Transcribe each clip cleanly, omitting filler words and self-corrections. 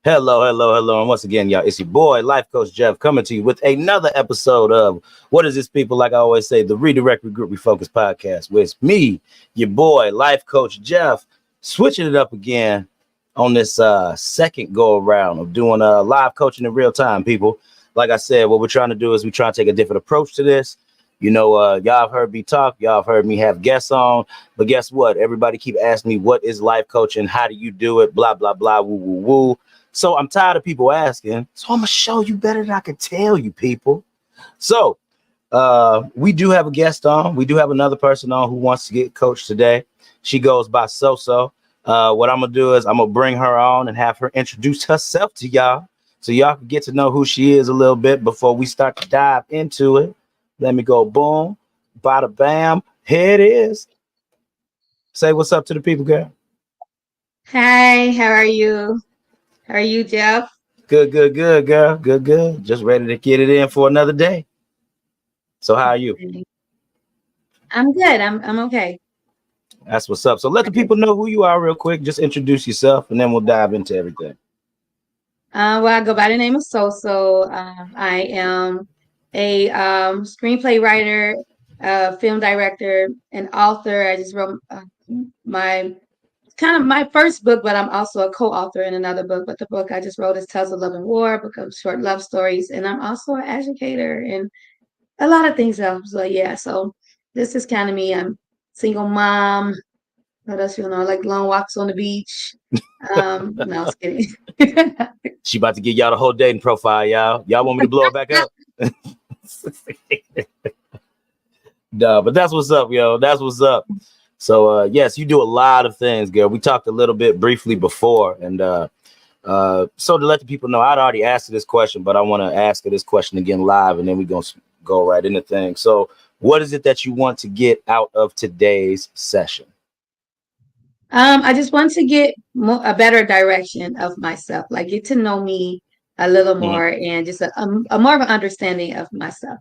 Hello. And once again, y'all, it's your boy, Life Coach Jeff, coming to you with another episode of What Is This, People? Like I always say, the Redirect, Regroup, Refocus podcast with me, your boy, Life Coach Jeff, switching it up again on this second go around of doing live coaching in real time, people. Like I said, what we're trying to do is we try to take a different approach to this. You know, y'all have heard me talk, y'all have heard me have guests on, but guess what? Everybody keep asking me, what is life coaching? How do you do it? Blah, blah, blah, woo, woo, woo. So I'm tired of people asking. So I'm going to show you better than I can tell you, people. So we do have a guest on. We do have another person on who wants to get coached today. She goes by So. What I'm going to do is I'm going to bring her on and have her introduce herself to y'all so y'all can get to know who she is a little bit before we start to dive into it. Let me go boom, bada bam. Here it is. Say what's up to the people, girl. Hi, how are you? How are you, Jeff? Good, girl. Good. Just ready to get it in for another day. So how are you? I'm good. I'm okay. That's what's up. So let the people know who you are real quick. Just introduce yourself, and then we'll dive into everything. Well, I go by the name of So. I am a screenplay writer, film director, and author. I just wrote my first book, but I'm also a co-author in another book. But the book I just wrote is Tales of Love and War, a book of short love stories. And I'm also an educator and a lot of things else. So yeah, so this is kind of me. I'm single mom. What else you know? Like long walks on the beach. No, I was kidding. She about to get y'all the whole dating profile, y'all. Y'all want me to blow it back up? No, but that's what's up, yo. That's what's up. So yes, you do a lot of things, girl. We talked a little bit briefly before, and so to let the people know, I'd already asked her this question, but I want to ask her this question again live, and then we're gonna go right into things. So, what is it that you want to get out of today's session? I just want to get a better direction of myself, like get to know me a little more, and just a more of an understanding of myself.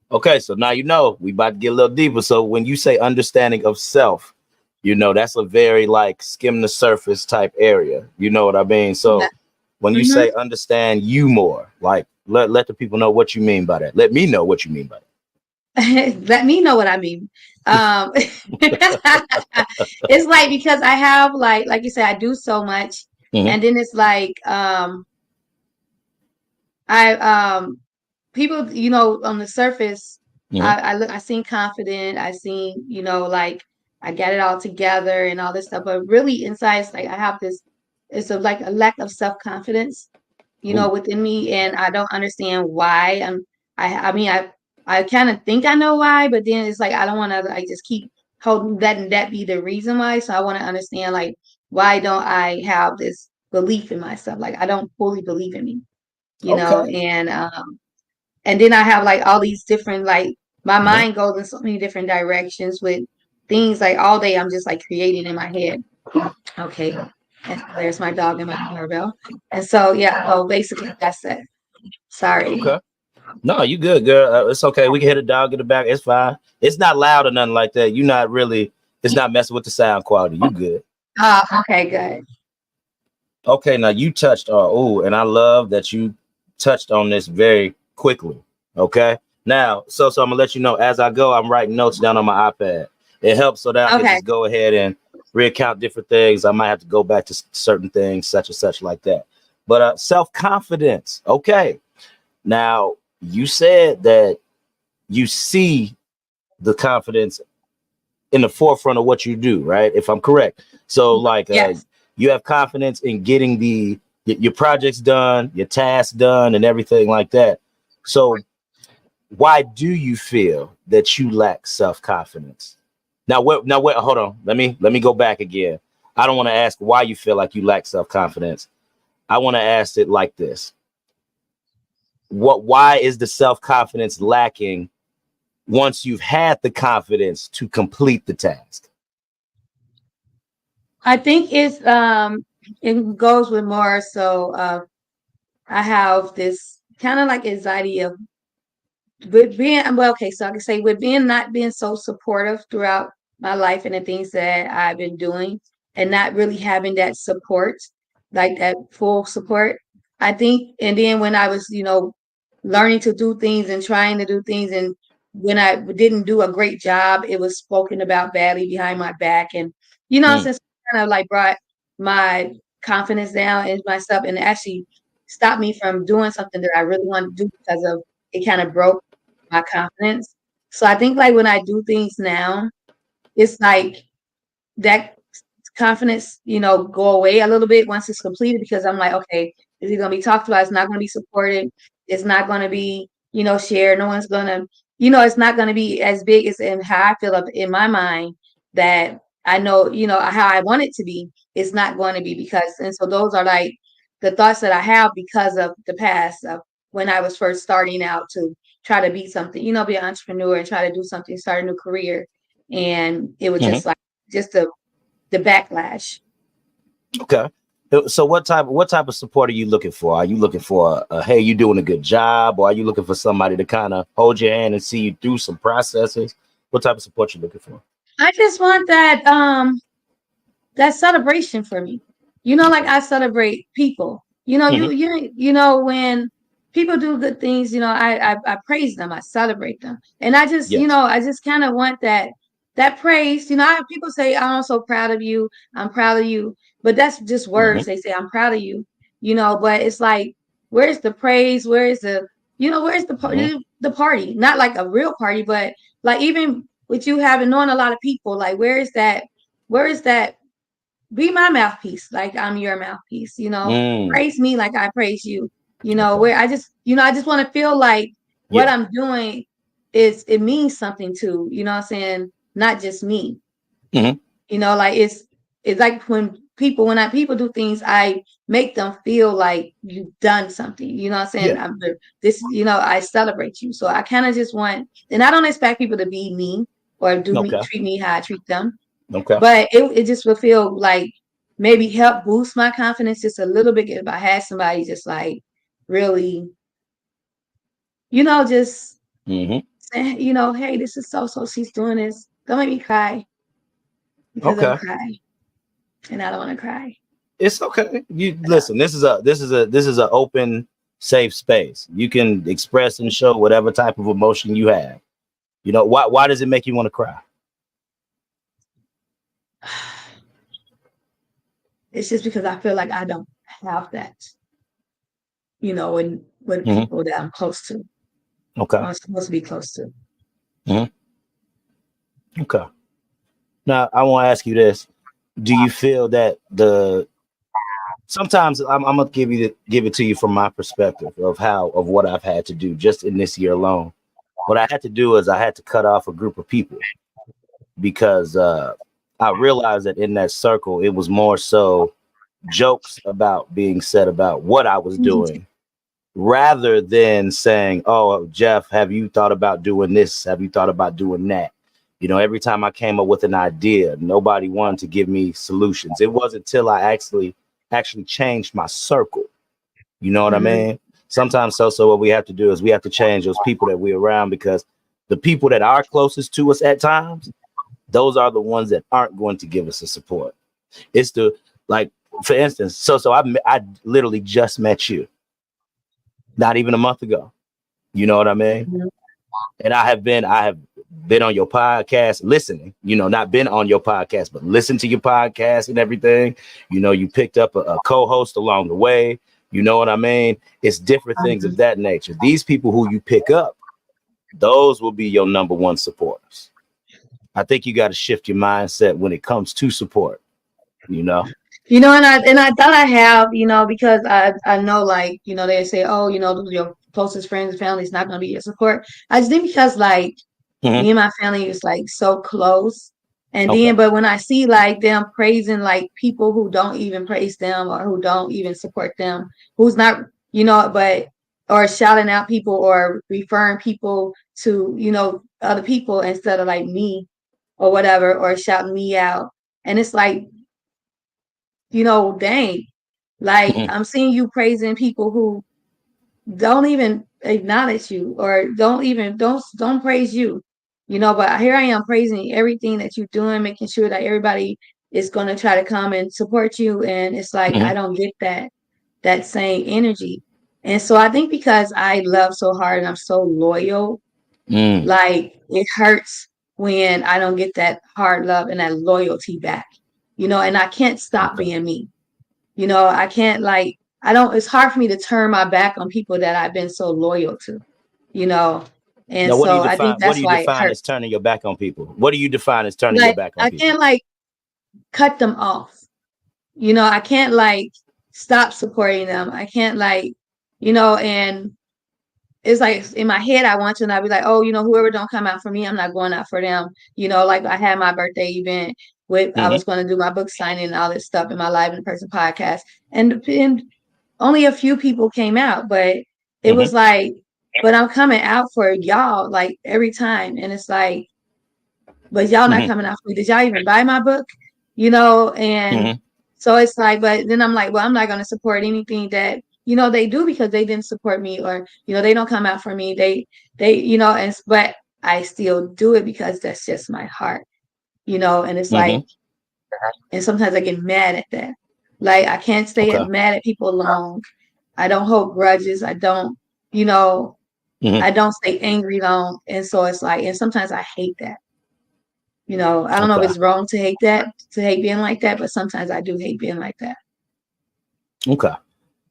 Okay. So now you know we about to get a little deeper. So when you say understanding of self, you know that's a very like skim the surface type area. You know what I mean? So when you say understand you more, like let the people know what you mean by that. Let me know what you mean by that. Let me know what I mean. It's like because I have like you said, I do so much, and then it's like people, you know, on the surface, I seem confident. I seem, you know, like I got it all together and all this stuff, but really inside, it's like I have this. It's like a lack of self-confidence, you know, within me, and I don't understand why. I mean, I kind of think I know why, but then it's like I don't want to like just keep holding that and that be the reason why. So I want to understand like why don't I have this belief in myself? Like I don't fully believe in me, you know, and then I have like all these different like my mind goes in so many different directions with things like all day I'm just like creating in my head. Okay. And there's my dog and my doorbell. And so yeah, so basically that's it. Sorry. Okay. No, you good, girl. It's okay. We can hit a dog in the back. It's fine. It's not loud or nothing like that. You're not really. It's not messing with the sound quality. You good? Okay, good. Okay, now you touched on and I love that you touched on this very quickly. Okay, now so I'm gonna let you know as I go. I'm writing notes down on my iPad. It helps so that I can just go ahead and recount different things. I might have to go back to certain things, such and such like that. But self-confidence. Okay, now you said that you see the confidence in the forefront of what you do, right? If I'm correct. So like Yes. you have confidence in getting your projects done, your tasks done, and everything like that. So why do you feel that you lack self-confidence? Now, wait, hold on. Let me go back again. I don't want to ask why you feel like you lack self-confidence. I want to ask it like this. Why is the self-confidence lacking once you've had the confidence to complete the task? I think it goes with more so I have this kind of like anxiety of with being well, okay, so I can say with being not being so supportive throughout my life and the things that I've been doing and not really having that support, like that full support. I think, and then when I was, learning to do things and trying to do things, and when I didn't do a great job, it was spoken about badly behind my back. And, since kind of like brought my confidence down in myself and actually stopped me from doing something that I really wanted to do because of it kind of broke my confidence. So I think like when I do things now, it's like that confidence, go away a little bit once it's completed because I'm like, okay, is it gonna be talked about? It's not gonna be supported. It's not gonna be, shared. No one's gonna, it's not gonna be as big as in how I feel up in my mind that I know, how I want it to be. It's not going to be because, and so those are like the thoughts that I have because of the past of when I was first starting out to try to be something, be an entrepreneur and try to do something, start a new career. And it was just like, just the backlash. Okay. So what type of support are you looking for? Are you looking for hey, you doing a good job, or are you looking for somebody to kind of hold your hand and see you through some processes? What type of support you looking for? I just want that celebration for me. Like I celebrate people. When people do good things, I praise them, I celebrate them. And I just, Yes. I just kind of want that praise. I have people say, I'm so proud of you, I'm proud of you. But that's just words. They say, I'm proud of you, but it's like, where's the praise? Where is where's the party? The party? Not like a real party, but like even with you having known a lot of people, like where is that? Be my mouthpiece, like I'm your mouthpiece, praise me like I praise you, where I just, I just want to feel like what I'm doing it means something to, what I'm saying, not just me. Like it's like when people do things, I make them feel like you've done something, what I'm saying? I celebrate you. So I kind of just want, and I don't expect people to be me or treat me how I treat them. Okay. But it just would feel like maybe help boost my confidence just a little bit if I had somebody just like really, just saying, hey, this is so she's doing this. Don't make me cry because I'm crying and I don't want to cry. It's okay. You listen. This is a open, safe space. You can express and show whatever type of emotion you have. Why does it make you want to cry? It's just because I feel like I don't have that, when people that I'm close to. Okay. I'm supposed to be close to. Okay. Now I want to ask you this: do you feel that sometimes I'm gonna give it to you from my perspective of what I've had to do just in this year alone. What I had to do is I had to cut off a group of people because I realized that in that circle it was more so jokes about being said about what I was doing rather than saying, oh, Jeff, have you thought about doing this? Have you thought about doing that? Every time I came up with an idea, nobody wanted to give me solutions. It wasn't until I actually changed my circle. You know what I mean? Sometimes so what we have to do is we have to change those people that we're around, because the people that are closest to us at times, those are the ones that aren't going to give us the support. It's like, for instance, so I literally just met you not even a month ago. You know what I mean? And I have been on your podcast listening, not been on your podcast, but listen to your podcast and everything. You picked up a co-host along the way. You know what I mean? It's different things of that nature. These people who you pick up, those will be your number one supporters. I think you got to shift your mindset when it comes to support, you know? You know, and I thought I have, you know, because I know, like, you know, they say, oh, you know, your closest friends and family is not going to be your support. I just think because, like, me and my family is like so close. And then, but when I see like them praising like people who don't even praise them or who don't even support them, who's not, you know, but or shouting out people or referring people to, you know, other people instead of like me or whatever, or shouting me out. And it's like, you know, dang, like I'm seeing you praising people who don't even acknowledge you or don't praise you, you know, but here I am praising everything that you're doing, making sure that everybody is going to try to come and support you. And it's like, I don't get that same energy. And so I think because I love so hard and I'm so loyal, like it hurts when I don't get that hard love and that loyalty back, you know, and I can't stop being me. You know, I can't like, it's hard for me to turn my back on people that I've been so loyal to, you know. And Now, so I think what do that's you why it define as hurts. turning your back on people? What do you define as turning your Like back on I people? can't like cut them off. You know, I can't like stop supporting them. I can't like, you know, and it's like in my head, I want to, and I'd be like, oh, you know, whoever don't come out for me, I'm not going out for them. You know, like I had my birthday event I was going to do my book signing and all this stuff in my live in person podcast. And only a few people came out, but it was like, but I'm coming out for y'all like every time. And it's like, but y'all not coming out for me. Did y'all even buy my book? You know, and so it's like, but then I'm like, well, I'm not going to support anything that, you know, they do because they didn't support me or, you know, they don't come out for me. You know, but I still do it because that's just my heart, you know, and it's like, and sometimes I get mad at that. Like I can't stay mad at people long. I don't hold grudges. I don't, you know, I don't stay angry long. And so it's like, and sometimes I hate that. You know, I don't know if it's wrong to hate being like that, but sometimes I do hate being like that. Okay.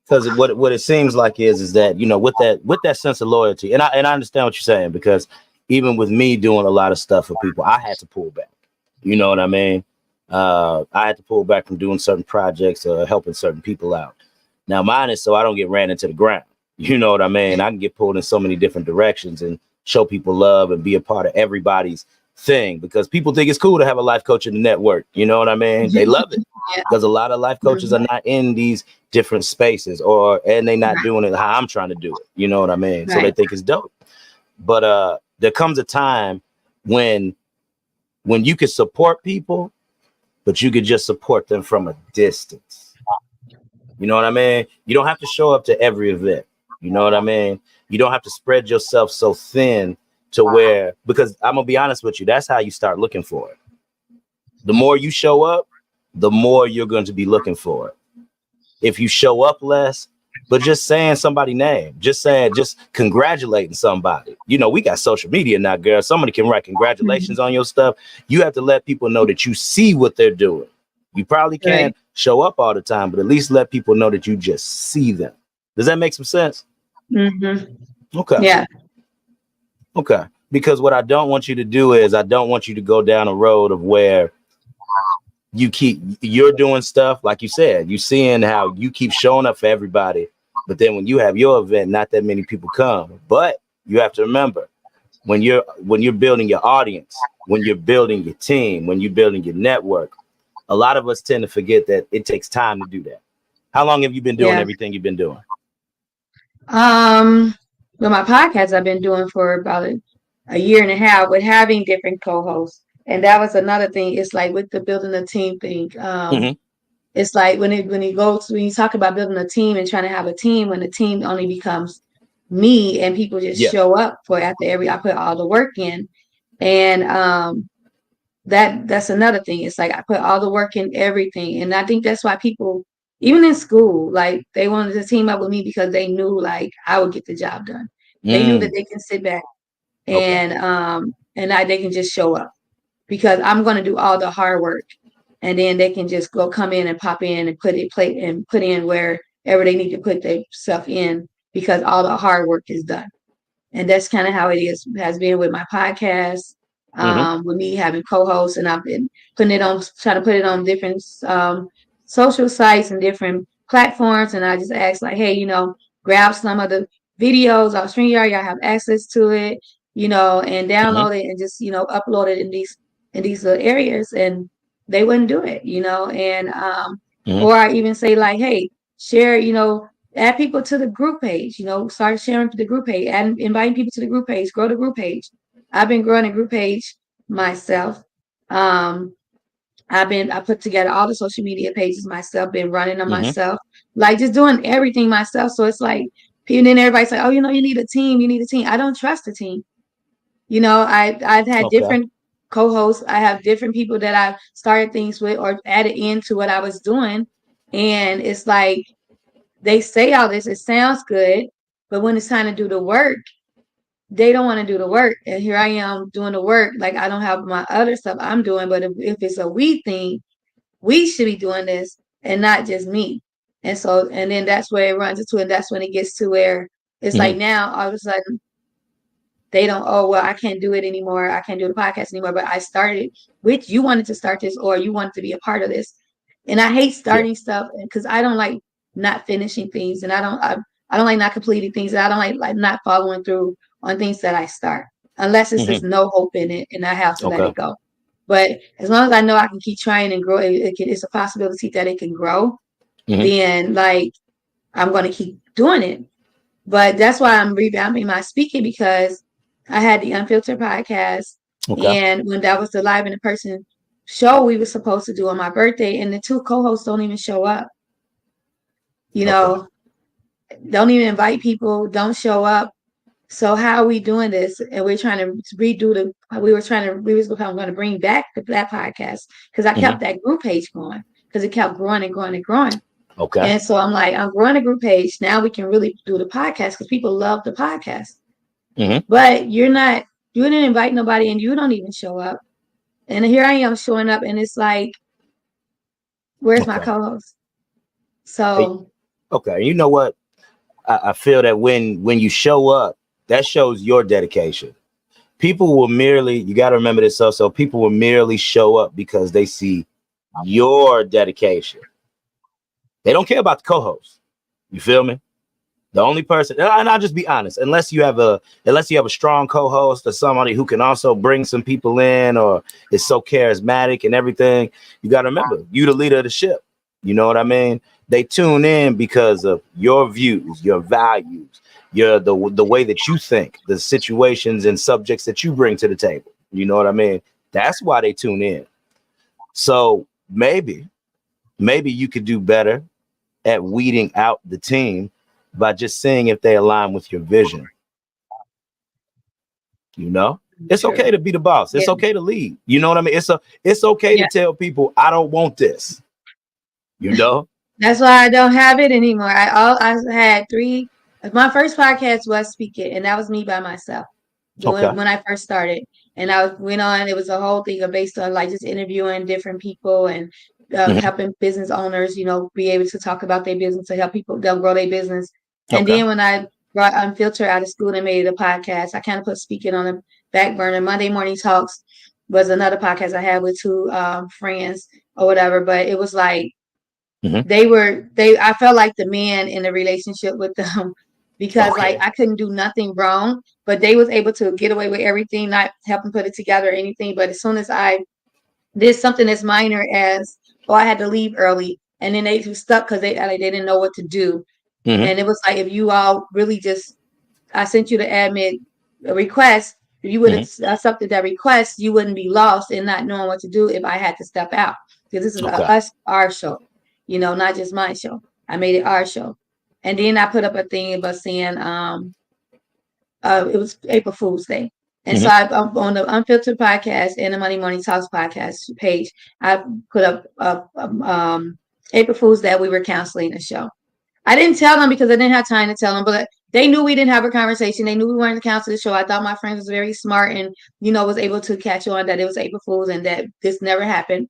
Because what it seems like is that, you know, with that sense of loyalty, and I understand what you're saying, because even with me doing a lot of stuff for people, I had to pull back. You know what I mean? I had to pull back from doing certain projects or helping certain people out. Now mine is so I don't get ran into the ground. You know what I mean? I can get pulled in so many different directions and show people love and be a part of everybody's thing, because people think it's cool to have a life coach in the network. You know what I mean? They love it because a lot of life coaches are not in these different spaces, and they not doing it how I'm trying to do it. You know what I mean? So they think it's dope. But there comes a time when you can support people, but you could just support them from a distance. You know what I mean? You don't have to show up to every event. You know what I mean? You don't have to spread yourself so thin to where, because I'm gonna be honest with you, that's how you start looking for it. The more you show up, the more you're going to be looking for it. If you show up less, but just saying somebody's name, just congratulating somebody. You know, we got social media now, girl. Somebody can write congratulations on your stuff. You have to let people know that you see what they're doing. You probably can't show up all the time, but at least let people know that you just see them. Does that make some sense? Okay. Yeah. Okay. Because what I don't want you to do is I don't want you to go down a road of where you're doing stuff, like you said, you seeing how you keep showing up for everybody, but then when you have your event, not that many people come. But you have to remember, when you're building your audience, when you're building your team, when you're building your network, a lot of us tend to forget that it takes time to do that. How long have you been doing everything you've been doing? Well, my podcast I've been doing for about a year and a half, with having different co-hosts. And that was another thing. It's like with the building a team thing. It's like when you talk about building a team and trying to have a team, when the team only becomes me and people just show up for after I put all the work in. And that's another thing. It's like I put all the work in everything. And I think that's why people, even in school, like they wanted to team up with me because they knew like I would get the job done. They knew that they can sit back and they can just show up because I'm going to do all the hard work, and then they can just come in and pop in and put in where whatever they need to put their stuff in because all the hard work is done. And that's kind of how it has been with my podcast, with me having co-hosts, and I've been trying to put it on different social sites and different platforms. And I just asked like, hey, grab some of the videos off StreamYard, y'all have access to it, and download it and just, upload it in these little areas. And they wouldn't do it, and or I even say like, hey, share, add people to the group page, start sharing to the group page and inviting people to the group page, grow the group page. I've been growing a group page myself. I put together all the social media pages myself, been running them myself, like just doing everything myself. So it's like, and then everybody's like, oh, you need a team. You need a team. I don't trust a team. I've had different co-hosts. I have different people that I've started things with or added into what I was doing. And it's like, they say all this, it sounds good, but when it's time to do the work, they don't want to do the work. And here I am doing the work. Like I don't have my other stuff I'm doing, but if it's a we thing, we should be doing this and not just me. And so, and then that's where it runs into, and that's when it gets to where it's like now all of a sudden they don't, oh, well, I can't do it anymore. I can't do the podcast anymore. But I started with, you wanted to start this or you wanted to be a part of this. And I hate starting stuff because I don't like not finishing things, and I don't like not completing things, and I don't like not following through on things that I start unless it's just no hope in it and I have to let it go. But as long as I know I can keep trying and grow, it's a possibility that it can grow. Then like I'm going to keep doing it. But that's why I'm revamping my speaking, because I had the Unfiltered podcast, and when that was the live and in person show we were supposed to do on my birthday, and the two co-hosts don't even show up. Don't even invite people, don't show up. So how are we doing this? And we're trying to redo we was going to bring back that podcast because I kept that group page going because it kept growing and growing and growing. And so I'm like, I'm growing a group page. Now we can really do the podcast because people love the podcast. But you didn't invite nobody and you don't even show up. And here I am showing up, and it's like, where's my co-host? So you know what? I feel that when you show up, that shows your dedication. People will merely, you got to remember this also, people will merely show up because they see your dedication. They don't care about the co-host. You feel me? The only person, and I'll just be honest, unless you have a strong co-host or somebody who can also bring some people in or is so charismatic and everything, you got to remember, you the leader of the ship. You know what I mean? They tune in because of your views, your values, the way that you think, the situations and subjects that you bring to the table. You know what I mean? That's why they tune in. So maybe you could do better at weeding out the team by just seeing if they align with your vision. It's okay to be the boss. It's okay to lead. You know what I mean? It's okay to tell people, I don't want this. That's why I don't have it anymore. I had 3. My first podcast was Speak It, and that was me by myself when I first started. And I went on. It was a whole thing based on like just interviewing different people and helping business owners, be able to talk about their business, to help people they'll grow their business. And then when I brought Unfiltered out of school and made it a podcast, I kind of put Speak It on the back burner. Monday Morning Talks was another podcast I had with 2 friends or whatever, but it was like I felt like the man in the relationship with them because like I couldn't do nothing wrong, but they was able to get away with everything, not help them put it together or anything. But as soon as I did something as minor as, I had to leave early, and then they were stuck because they didn't know what to do. And it was like, if you all really I sent you the admit request, if you would have accepted that request, you wouldn't be lost in not knowing what to do if I had to step out. Because this is our show, not just my show. I made it our show. And then I put up a thing about saying it was April Fool's Day. And so I'm on the Unfiltered podcast and the Monday Morning Talks podcast page, I put up April Fool's Day we were counseling a show. I didn't tell them because I didn't have time to tell them, but they knew we didn't have a conversation. They knew we weren't to cancel the show. I thought my friend was very smart and, was able to catch on that it was April Fool's and that this never happened.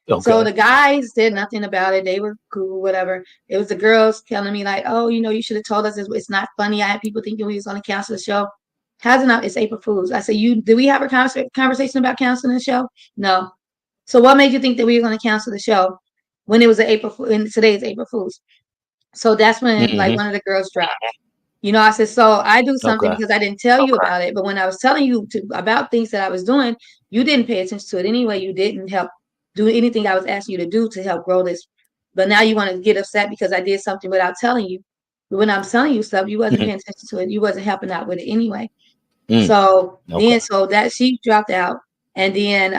Okay. So the guys did nothing about it. They were cool, whatever. It was the girls telling me like, oh, you should have told us it's not funny. I had people thinking we was going to cancel the show. How's it not? It's April Fool's. I said, did we have a conversation about canceling the show? No. So what made you think that we were going to cancel the show when it was an April Fool? And today is April Fool's. So that's when like one of the girls dropped. I said, so I do something because I didn't tell you about it. But when I was telling you about things that I was doing, you didn't pay attention to it anyway. You didn't help do anything I was asking you to do to help grow this. But now you want to get upset because I did something without telling you. But when I'm telling you stuff, you wasn't paying attention to it. You wasn't helping out with it anyway. So then, so that she dropped out. And then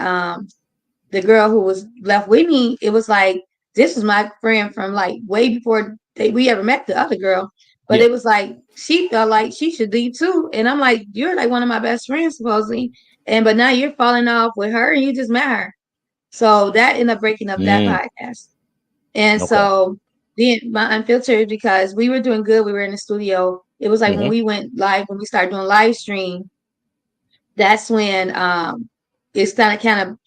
the girl who was left with me, it was like, this was my friend from like way before we ever met the other girl. But it was like, she felt like she should leave too. And I'm like, you're like one of my best friends, supposedly. But now you're falling off with her and you just met her. So that ended up breaking up that podcast. And so then my Unfiltered, because we were doing good. We were in the studio. It was like when we went live, when we started doing live stream, that's when it's kind of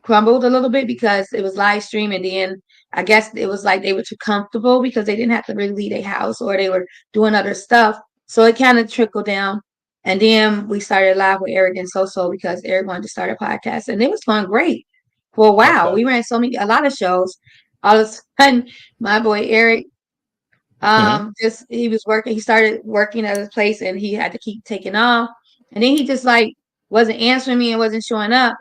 crumbled a little bit because it was live stream. And then I guess it was like they were too comfortable because they didn't have to really leave their house or they were doing other stuff. So it kind of trickled down. And then we started live with Eric and So because Eric wanted to start a podcast. And it was going great for a while. We ran a lot of shows. All of a sudden, my boy Eric, he started working at a place and he had to keep taking off. And then he just like wasn't answering me and wasn't showing up.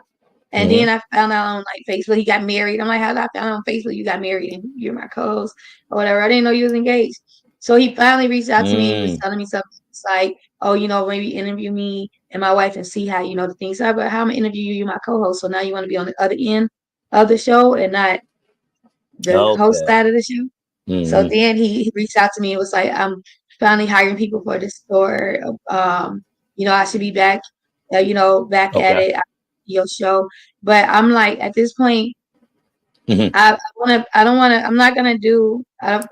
And then I found out on like Facebook he got married. I'm like, how did I find out on Facebook you got married and you're my co-host or whatever? I didn't know you was engaged. So he finally reached out to me and was telling me something. It's like, oh, maybe interview me and my wife and see how the things are. But how I'm gonna interview you? You're my co-host. So now you want to be on the other end of the show and not the host side of the show. So then he reached out to me and was like, I'm finally hiring people for this store. I should be back, back at it. Your show, but I'm like at this point, I'm not gonna do a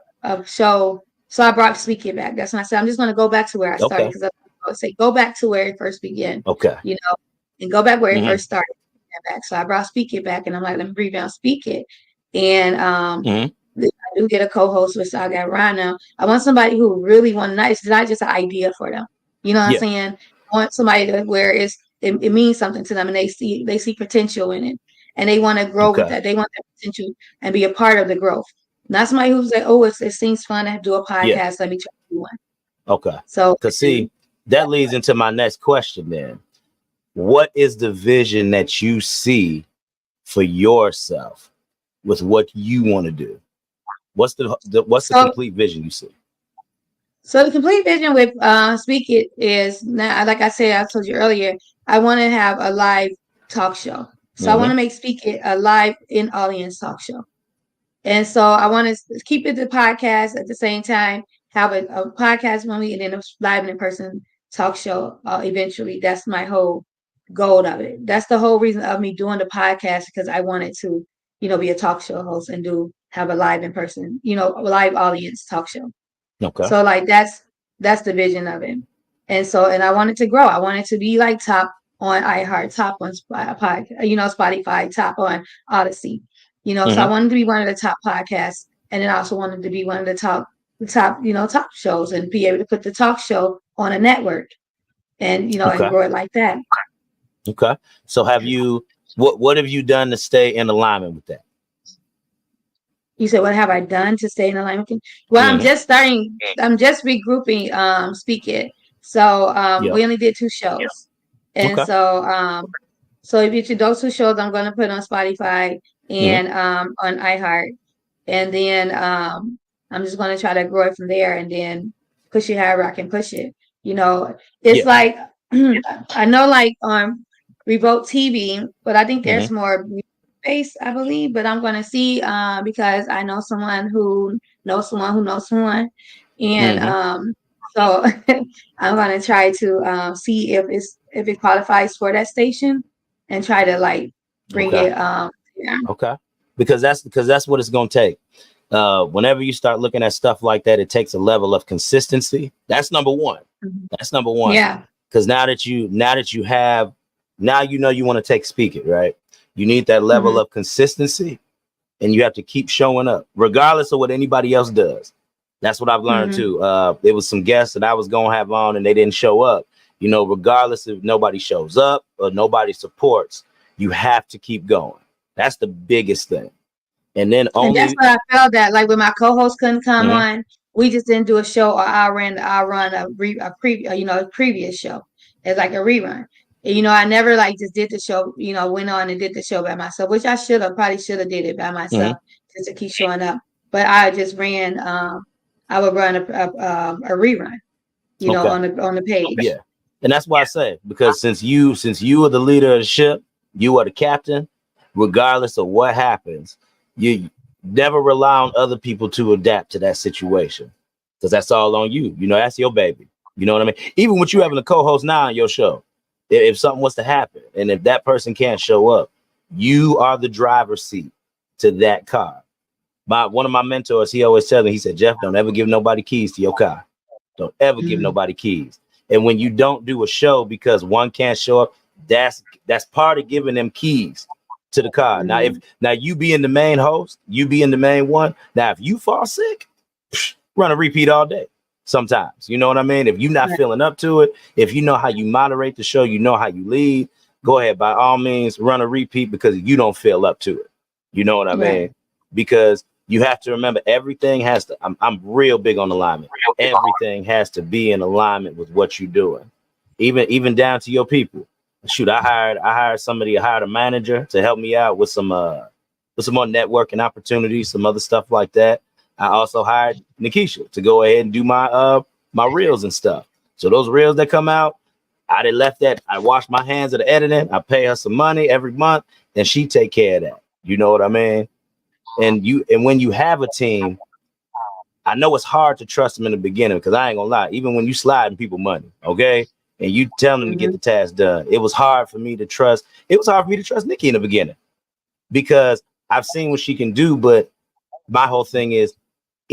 show. So I brought Speak It back. That's when I said I'm just gonna go back to where I started because I would say go back to where it first began. And go back where it first started. So I brought Speak It back, and I'm like, let me revamp Speak It, and I do get a co-host, which I got right now. I want somebody who really it's not just an idea for them. You know what I'm saying? I want somebody where it means something to them and they see potential in it and they want to grow with that. They want that potential and be a part of the growth. Not somebody who's like, oh, it seems fun to do a podcast. Let me try to do one. Okay. So, because see, that leads into my next question then. What is the vision that you see for yourself with what you want to do? What's the complete vision you see? So the complete vision with Speak It is now, like I said, I told you earlier, I want to have a live talk show. So I want to make Speak It a live in audience talk show. And so I want to keep it the podcast at the same time, have a podcast movie and then a live in person talk show eventually. That's my whole goal of it. That's the whole reason of me doing the podcast because I wanted to, be a talk show host and have a live in person, a live audience talk show. Okay. So like that's the vision of it. And I want it to grow. I want it to be like top on iHeart, top on Spotify, top on Odyssey. So I wanted to be one of the top podcasts and then I also wanted to be one of the top shows and be able to put the talk show on a network and and grow it like that. Okay. So what have you done to stay in alignment with that? You said, what have I done to stay in alignment? Well, I'm just regrouping Speak It. So we only did 2 shows. And so if you do those 2 shows, I'm going to put on Spotify and on iHeart. And then I'm just going to try to grow it from there and then push it however I can push it. It's like, I know like on Revolt TV, but I think there's more space, I believe, but I'm going to see because I know someone who knows someone. And so I'm going to try to see if it qualifies for that station and try to like bring it. Okay. Because that's what it's going to take. Whenever you start looking at stuff like that, it takes a level of consistency. That's number one. That's number one. Yeah. Because now you want to take Speak It, right? You need that level of consistency. and you have to keep showing up regardless of what anybody else does. That's what I've learned too. There was some guests that I was going to have on and they didn't show up. You know, regardless if nobody shows up or nobody supports, you have to keep going. That's the biggest thing. And then and that's what I felt that like when my co-host couldn't come on, we just didn't do a show, or I run a previous show as like a rerun. And, you know, I never like just did the show, you know, went on and did the show by myself, which I probably should have did it by myself just to keep showing up. But I just ran, I would run a rerun, you know, on the page. Yeah. And that's why I say, because since you are the leader of the ship, you are the captain, regardless of what happens, you never rely on other people to adapt to that situation, because that's all on you. You know, that's your baby. You know what I mean? Even with you having a co-host now on your show, if something was to happen and if that person can't show up, you are the driver's seat to that car. One of my mentors, he always tells me, he said, Jeff, don't ever give nobody keys to your car. Don't ever give nobody keys. And when you don't do a show because one can't show up, that's part of giving them keys to the car. Now you being the main host, you being the main one. Now, if you fall sick, run a repeat all day. Sometimes, you know what I mean? If you're not feeling up to it, if you know how you moderate the show, you know how you lead, go ahead, by all means, run a repeat because you don't feel up to it. You know what I mean? Because you have to remember, everything has to, I'm real big on alignment. Everything has to be in alignment with what you're doing. Even down to your people. Shoot, I hired a manager to help me out with some more networking opportunities, some other stuff like that. I also hired Nikisha to go ahead and do my reels and stuff. So those reels that come out, I done left that. I wash my hands of the editing. I pay her some money every month, and she take care of that. You know what I mean? And when you have a team, I know it's hard to trust them in the beginning, because I ain't gonna lie, even when you sliding people money, okay, and you tell them to get the task done, it was hard for me to trust. It was hard for me to trust Nikki in the beginning, because I've seen what she can do, but my whole thing is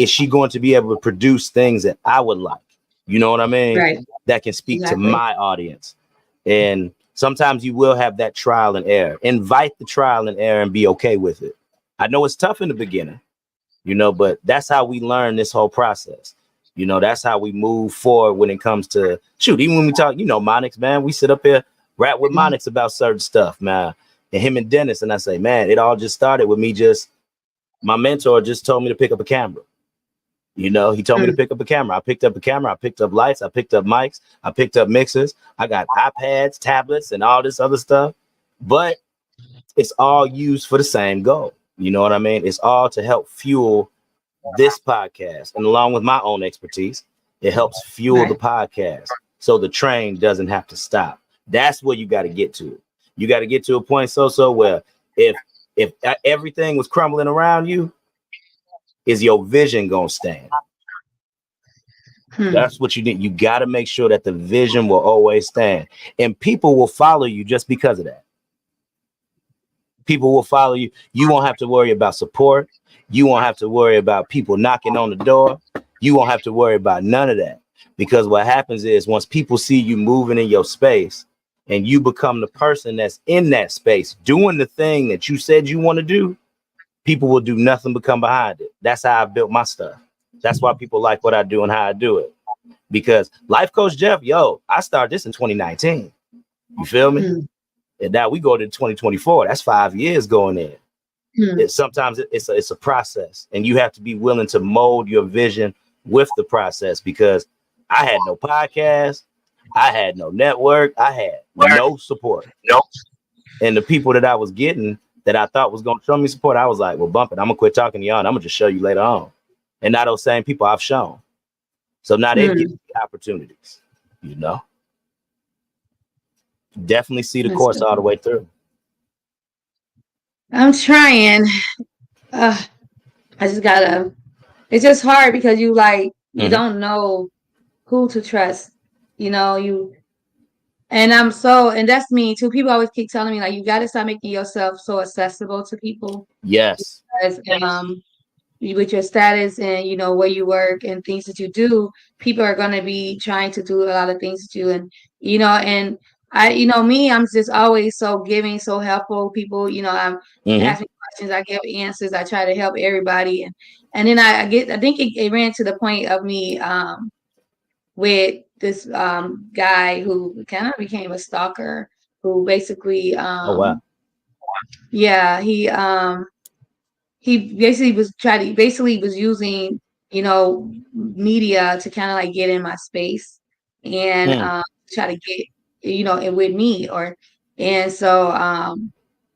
she going to be able to produce things that I would like? You know what I mean? Right. That can speak to my audience. And sometimes you will have that trial and error. Invite the trial and error and be okay with it. I know it's tough in the beginning, you know, but that's how we learn this whole process. You know, that's how we move forward when it comes to even when we talk, you know, Monix, man, we sit up here, rap with Monix about certain stuff, man, and him and Dennis. And I say, man, it all just started with me. My mentor just told me to pick up a camera. You know, he told me to pick up a camera. I picked up a camera. I picked up lights. I picked up mics. I picked up mixers. I got iPads, tablets, and all this other stuff. But it's all used for the same goal. You know what I mean? It's all to help fuel this podcast. And along with my own expertise, it helps fuel the podcast, so the train doesn't have to stop. That's where you got to get to. You got to get to a point where if everything was crumbling around you, is your vision gonna stand? That's what you need. You got to make sure that the vision will always stand, and people will follow you just because of that. People will follow you. You won't have to worry about support. You won't have to worry about people knocking on the door. You won't have to worry about none of that, because what happens is, once people see you moving in your space and you become the person that's in that space doing the thing that you said you want to do, people will do nothing but come behind it. That's how I built my stuff. That's why people like what I do and how I do it. Because Life Coach Jeff, I started this in 2019. You feel me? And now we go to 2024. That's 5 years going in. Sometimes it's a process, and you have to be willing to mold your vision with the process, because I had no podcast. I had no network. I had no support. And the people that I was getting that I thought was going to show me support, I was like, well, bump it. I'm going to quit talking to y'all, and I'm going to just show you later on. And now those same people I've shown. So now they get the opportunities, you know. Definitely see the course all the way through. I'm trying. I just gotta, it's just hard because you don't know who to trust, you know, and that's me too. People always keep telling me, like, you got to start making yourself so accessible to people. Yes. Because, with your status and, you know, where you work and things that you do, people are going to be trying to do a lot of things to you. And, you know, and I'm just always so giving, so helpful. People, you know, I'm asking questions, I give answers, I try to help everybody, and then I think it ran to the point of me with this guy who kind of became a stalker, who basically Oh wow. yeah, he basically was using, media to kind of like get in my space and try to get, it with me, and so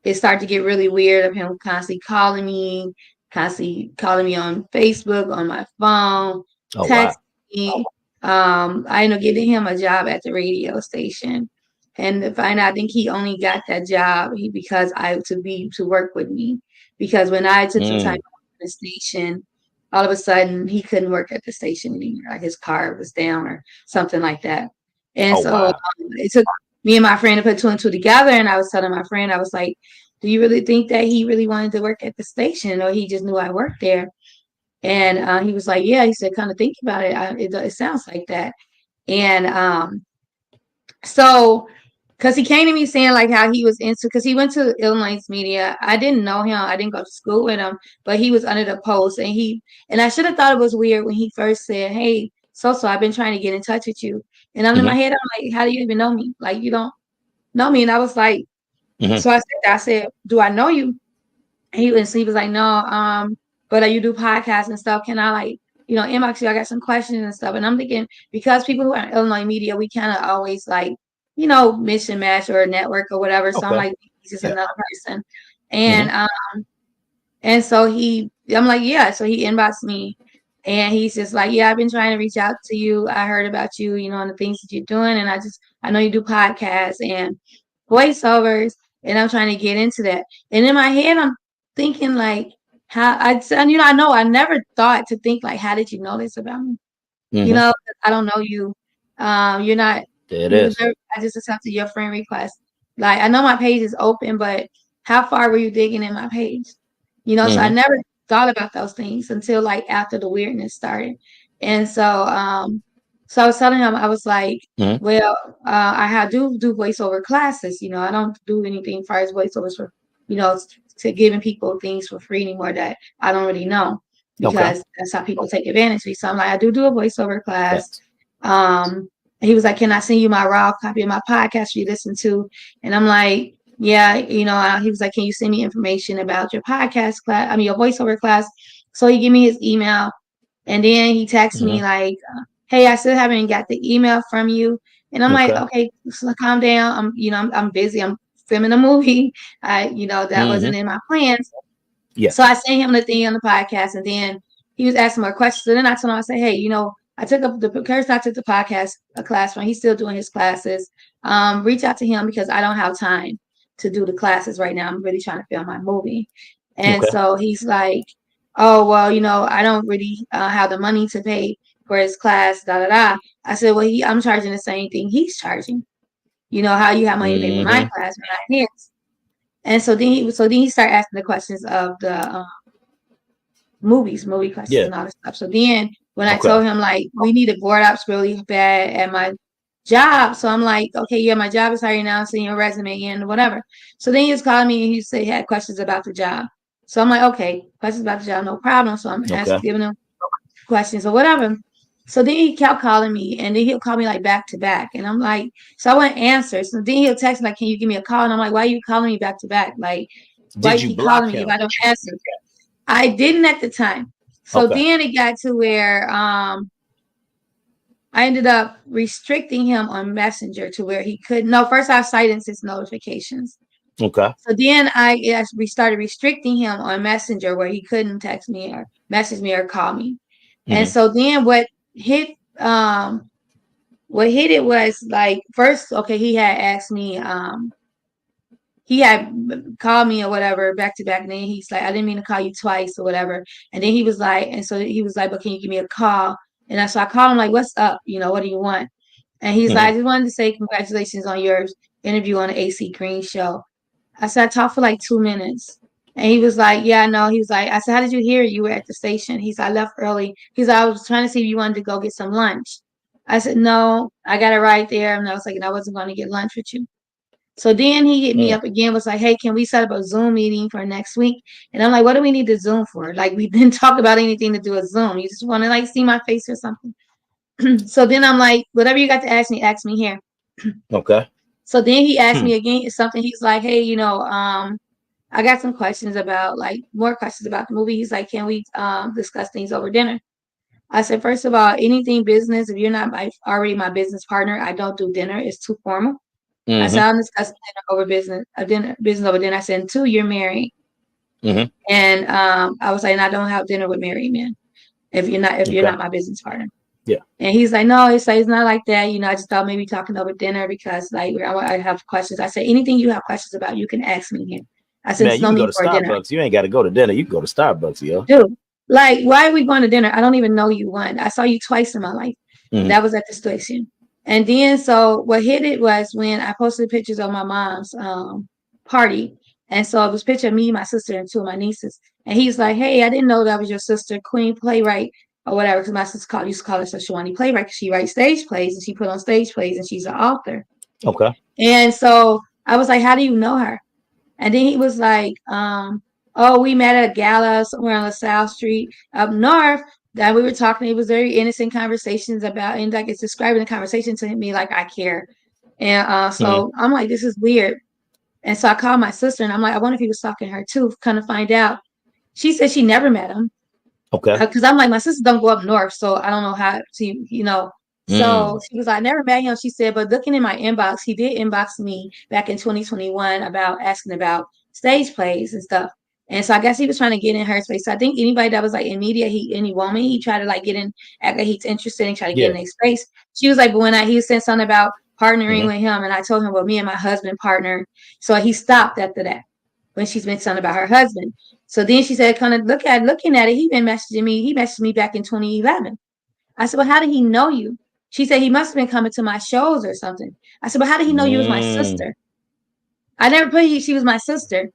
it started to get really weird of him constantly calling me on Facebook, on my phone, Oh wow. texting me. I ended up getting him a job at the radio station. And to find out, I think he only got that job because to work with me. Because when I took some time Mm. off from the station, all of a sudden he couldn't work at the station anymore. Like his car was down or something like that. And Oh so wow. it took me and my friend to put two and two together. And I was telling my friend, I was like, do you really think that he really wanted to work at the station, or he just knew I worked there? And he was like, yeah. He said, kind of think about it. It sounds like that. And so, because he came to me saying like how he was into, because he went to Illinois Media. I didn't know him. I didn't go to school with him, but he was under the post, and I should have thought it was weird when he first said, "Hey, so I've been trying to get in touch with you," and I'm in my head, I'm like, "How do you even know me? Like you don't know me?" And I was like, so I said, "Do I know you?" And he was like, "No, but you do podcasts and stuff. Can I like, inbox you? I got some questions and stuff." And I'm thinking, because people who are in Illinois Media, we kind of always like, mission match or network or whatever. So I'm Okay. like, he's just Yeah. another person. And so I'm like, yeah. So he inboxed me, and he's just like, yeah, I've been trying to reach out to you. I heard about you, and the things that you're doing, and I know you do podcasts and voiceovers, and I'm trying to get into that. And in my head, I'm thinking like, I know I never thought to think like, how did you know this about me? I don't know you. You're not. There it is. I just accepted your friend request. Like I know my page is open, but how far were you digging in my page? So I never thought about those things until like after the weirdness started. And so I was telling him, I was like, well, do voiceover classes. I don't do anything as far as voiceovers for, to giving people things for free anymore that I don't really know, because that's how people take advantage of me. So I'm like, I do a voiceover class. He was like, can I send you my raw copy of my podcast for you to listen to? And I'm like, yeah, he was like, can you send me information about your podcast class? Your voiceover class. So he gave me his email, and then he texted me like, hey, I still haven't got the email from you. And I'm like, okay, so calm down. I'm busy. I'm filming a movie. That wasn't in my plans. Yeah. So I sent him the thing on the podcast, and then he was asking more questions. So then I told him, I said, hey, I took up the person I took the podcast a class from. He's still doing his classes. Reach out to him because I don't have time to do the classes right now. I'm really trying to film my movie. And so he's like, oh, well, I don't really have the money to pay for his class, da, da, da. I said, well, I'm charging the same thing he's charging. How you have money to pay for my class, but not his. And so then he started asking the questions of the movie questions and all this stuff. So then when I told him like we needed board ops really bad at my job, so I'm like, okay, yeah, my job is hiring now, send your resume and whatever. So then he was calling me and he said he had questions about the job. So I'm like, okay, questions about the job, no problem. So I'm giving him questions or whatever. So then he kept calling me, and then he'll call me like back to back. And I'm like, so I wouldn't answer. So then he'll text me like, can you give me a call? And I'm like, why are you calling me back to back? Like, why you keep calling me if I don't answer? I didn't at the time. So then it got to where I ended up restricting him on Messenger to where he couldn't. No, first I silenced his notifications. Okay. So then we started restricting him on Messenger where he couldn't text me or message me or call me. And so then what hit it was like, first, okay, he had asked me, he had called me or whatever back to back, and then he's like, I didn't mean to call you twice or whatever. And then he was like, but can you give me a call? And so I called him like, what's up? What do you want? And he's like, I just wanted to say congratulations on your interview on the AC Green show. I said, I talked for like 2 minutes. And he was like, yeah, I know. He was like, I said, how did you hear you were at the station? He said, I left early. He's like, I was trying to see if you wanted to go get some lunch. I said, no, I got it right there. And I was like, I wasn't going to get lunch with you. So then he hit me up again, was like, hey, can we set up a Zoom meeting for next week? And I'm like, what do we need to Zoom for? Like, we didn't talk about anything to do with Zoom. You just want to like see my face or something. So then I'm like, whatever you got to ask me here. Okay. So then he asked me again something. He's like, hey, I got some questions about like more questions about the movie. He's like, can we discuss things over dinner? I said, first of all, anything business, if you're not already my business partner, I don't do dinner. It's too formal. I said, I'll discuss dinner over business over dinner. I said, and two, you're married. And I was like, and I don't have dinner with married men if you're not my business partner. Yeah. And he's like, no, it's not like that. I just thought maybe talking over dinner because like I have questions. I said, anything you have questions about, you can ask me here. I said, man, you can go to Starbucks. Dinner. You ain't got to go to dinner. You can go to Starbucks, yo. Dude, like, why are we going to dinner? I don't even know you one. I saw you twice in my life. That was at the station. And then, so what hit it was when I posted pictures of my mom's party. And so it was a picture of me, my sister, and two of my nieces. And he's like, hey, I didn't know that was your sister, Queen Playwright, or whatever, because my sister used to call herself Shawani Playwright, because she writes stage plays, and she put on stage plays, and she's an author. Okay. And so I was like, how do you know her? And then he was like, oh, we met at a gala somewhere on LaSalle Street up north that we were talking. It was very innocent conversations about, and like it's describing the conversation to me like I care. And so I'm like, this is weird. And so I called my sister and I'm like, I wonder if he was talking to her too, kind of find out. She said she never met him. Okay. Because I'm like, my sister don't go up north, so I don't know how to, So she was like, I never met him. She said, but looking in my inbox, he did inbox me back in 2021 about asking about stage plays and stuff. And so I guess he was trying to get in her space. So I think anybody that was like in media, any woman, he tried to like get in, act like he's interested and try to get in their space. She was like, but when he said something about partnering with him, and I told him, well, me and my husband partner. So he stopped after that when she's been something about her husband. So then she said, kind of looking at it, he been messaging me. He messaged me back in 2011. I said, well, how did he know you? She said, he must have been coming to my shows or something. I said, but how did he know you was my sister? I never put she was my sister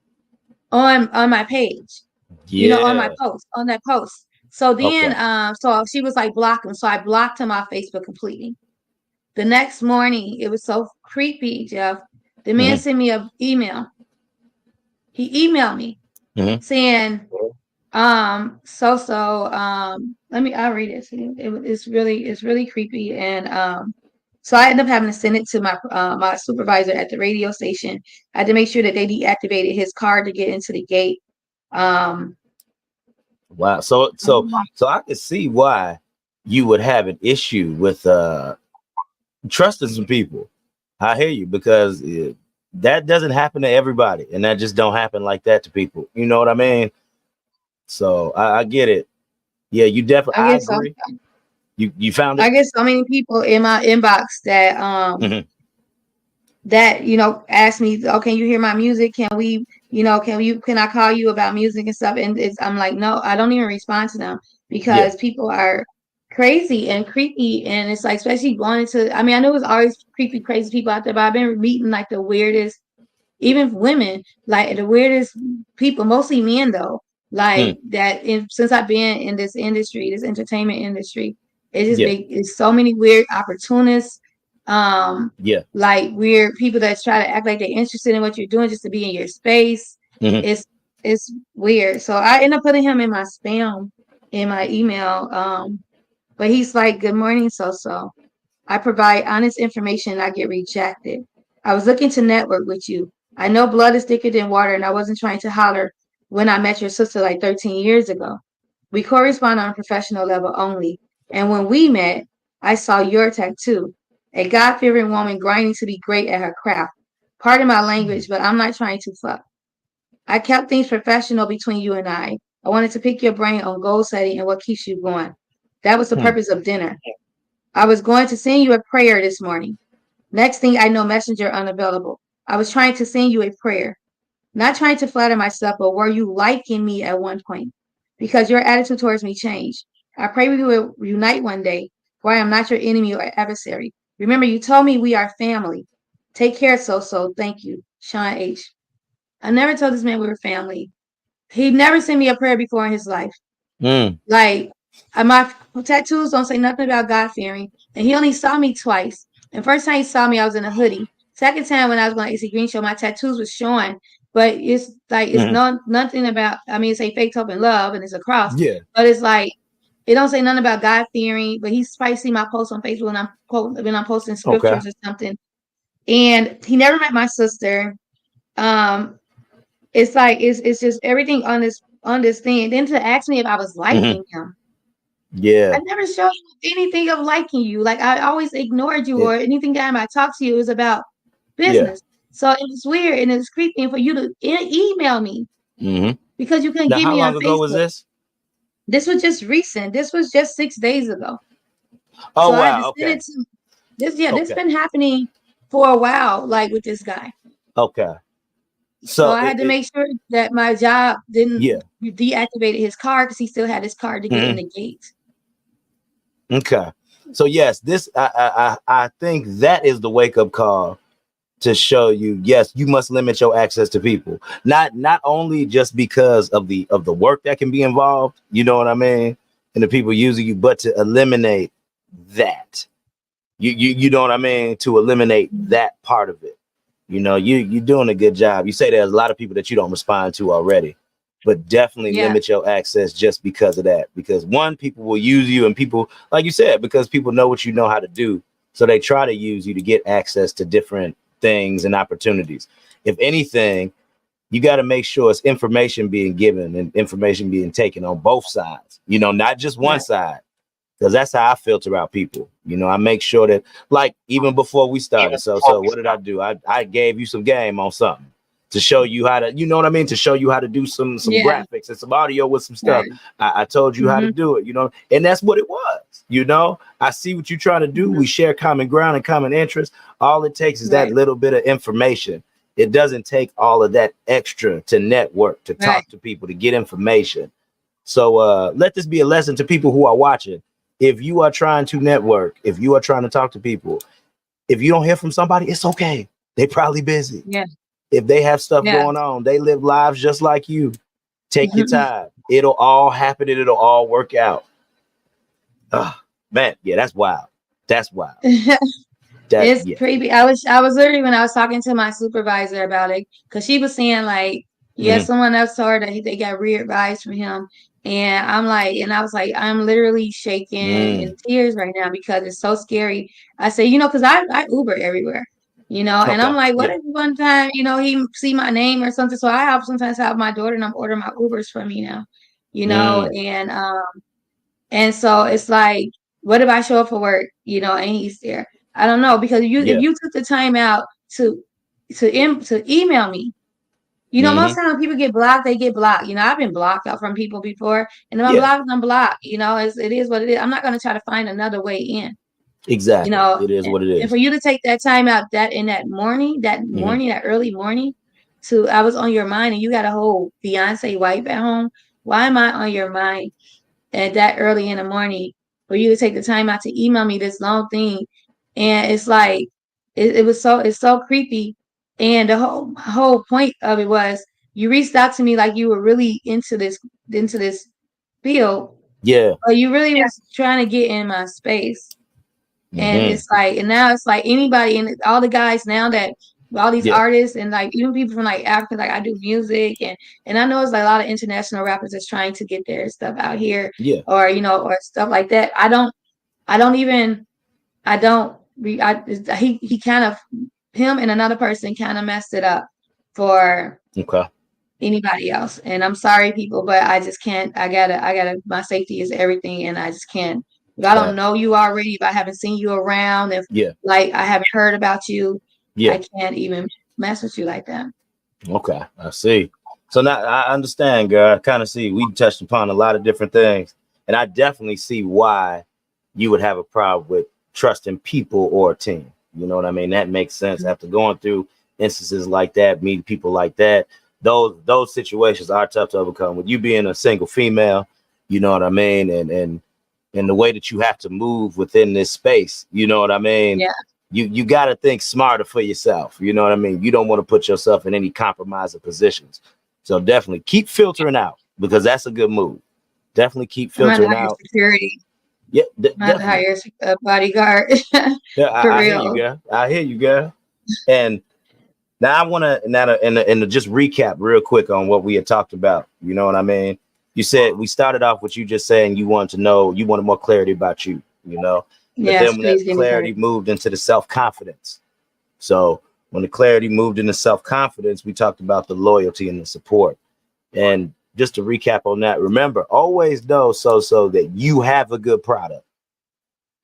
on my page, on my post, on that post. So then, so she was like, block him. So I blocked him off Facebook completely. The next morning, it was so creepy, Jeff. The man sent me an email. He emailed me saying, I'll read it. It's really creepy. And so I ended up having to send it to my supervisor at the radio station. I had to make sure that they deactivated his card to get into the gate. Wow. So I could see why you would have an issue with trusting some people. I hear you, because that doesn't happen to everybody, and that just don't happen like that to people. You know what I mean? So I get it. Yeah, you definitely. I agree. So. You found it. I get so many people in my inbox that that ask me, oh, can you hear my music? Can we, can I call you about music and stuff? And I'm like, no, I don't even respond to them because people are crazy and creepy, and it's like, especially going into, I mean, I know it's always creepy, crazy people out there, but I've been meeting like the weirdest, even women, like the weirdest people, mostly men though, like that. Since I've been in this industry, this entertainment industry, it's just it's so many weird opportunists, like weird people that try to act like they're interested in what you're doing just to be in your space. It's weird. So I end up putting him in my spam in my email. But he's like, good morning, so I provide honest information and I get rejected. I was looking to network with you. I know blood is thicker than water, and I wasn't trying to holler when I met your sister like 13 years ago. We correspond on a professional level only. And when we met, I saw your tattoo, a God-fearing woman grinding to be great at her craft. Pardon my language, but I'm not trying to fuck. I kept things professional between you and I. I wanted to pick your brain on goal setting and what keeps you going. That was the purpose of dinner. I was going to send you a prayer this morning. Next thing I know, messenger unavailable. I was trying to send you a prayer. Not trying to flatter myself, but were you liking me at one point? Because your attitude towards me changed. I pray we will unite one day, for I am not your enemy or adversary. Remember, you told me we are family. Take care, so. Thank you, Sean H. I never told this man we were family. He never sent me a prayer before in his life. Like, my tattoos don't say nothing about God fearing. And he only saw me twice. And first time he saw me, I was in a hoodie. second time when I was going to AC Green Show, my tattoos was showing, but it's like it's nothing about. I mean, it say faith, hope, and love, and it's a cross. Yeah. But it's like it don't say nothing about God fearing. But he's probably seen my posts on Facebook when I'm posting scriptures or something. And he never met my sister. It's like it's just everything on this thing. And then to ask me if I was liking him. Yeah. I never showed you anything of liking you. Like I always ignored you or anything time I talked to you is about business. So it was weird and it's creepy for you to email me because you couldn't now, give how me long on ago Facebook. was this? This was just recent. This was just 6 days ago. Oh, so wow. I had to send it to this. Yeah, this been happening for a while, like with this guy. Okay. So I had to make sure that my job didn't deactivate his card because he still had his card to get in the gate. Okay. So yes, this I think that is the wake up call to show you, yes, you must limit your access to people. Not only just because of the work that can be involved, you know what I mean, and the people using you, but to eliminate that. You know what I mean? To eliminate that part of it. You know, you're doing a good job. You say there's a lot of people that you don't respond to already, but definitely limit your access just because of that. Because one, people will use you, and people, like you said, because people know what you know how to do. So they try to use you to get access to different things and opportunities. If anything, you got to make sure it's information being given and information being taken on both sides, you know, not just one side. Because that's how I filter out people. You know, I make sure that, like, even before we started. So what did I do? I gave you some game on something to show you how to, you know what I mean? To show you how to do some graphics and some audio with some stuff. I told you how to do it, you know, and that's what it was. You know, I see what you're trying to do. We share common ground and common interests. All it takes is that little bit of information. It doesn't take all of that extra to network, to talk to people, to get information. So let this be a lesson to people who are watching. If you are trying to network, if you are trying to talk to people, if you don't hear from somebody, it's okay. They're probably busy. Yeah. If they have stuff going on, they live lives just like you. Take your time. It'll all happen and it'll all work out. Man, yeah, that's wild. That's wild. It's creepy. I was literally when I was talking to my supervisor about it, because she was saying like, someone else told her that they got re-advised from him. And I'm like, and I was like, I'm literally shaking in tears right now because it's so scary. I say, you know, because I Uber everywhere, you know, and I'm like, what if one time, you know, he see my name or something? So I sometimes have my daughter and I'm ordering my Ubers from me now, you know, and so it's like, what if I show up for work, you know, and he's there? I don't know, because if you took the time out to email me. You know, most times people get blocked, they get blocked. You know, I've been blocked out from people before, and if I'm blocked, I'm blocked. You know, it is what it is. I'm not going to try to find another way in. Exactly. You know, it is what it is. And for you to take that time out that early morning, I was on your mind, and you got a whole fiance wife at home. Why am I on your mind at that early in the morning for you to take the time out to email me this long thing? And it's like, it's so creepy. And the whole point of it was you reached out to me like you were really into this field. Yeah. But you really was trying to get in my space. And it's like, and now it's like anybody and all the guys now that all these artists and like even people from like Africa, like I do music and I know it's like a lot of international rappers that's trying to get their stuff out here. Or, you know, or stuff like that. He kind of, him and another person kind of messed it up for anybody else. And I'm sorry, people, but I just can't. I gotta. My safety is everything, and I just can't. If I don't know you already, if I haven't seen you around, if like I haven't heard about you, I can't even mess with you like that. Okay, I see. So now I understand, girl. I kind of see. We touched upon a lot of different things, and I definitely see why you would have a problem with trusting people or a team. You know what I mean? That makes sense. After going through instances like that, meeting people like that, those situations are tough to overcome. With you being a single female, you know what I mean, and the way that you have to move within this space, you know what I mean? Yeah. You got to think smarter for yourself. You know what I mean? You don't want to put yourself in any compromising positions. So definitely keep filtering out, because that's a good move. Definitely keep filtering out. Security. Yeah, not hire a bodyguard. Yeah, For I real. hear you, girl. I hear you, girl. And now I want to and just recap real quick on what we had talked about. You know what I mean? You said we started off with you just saying you wanted to know, you wanted more clarity about you, you know, but Yes, then when please that give me clarity moved into the self-confidence. So when the clarity moved into self-confidence, we talked about the loyalty and the support. And just to recap on that, remember, always know so that you have a good product.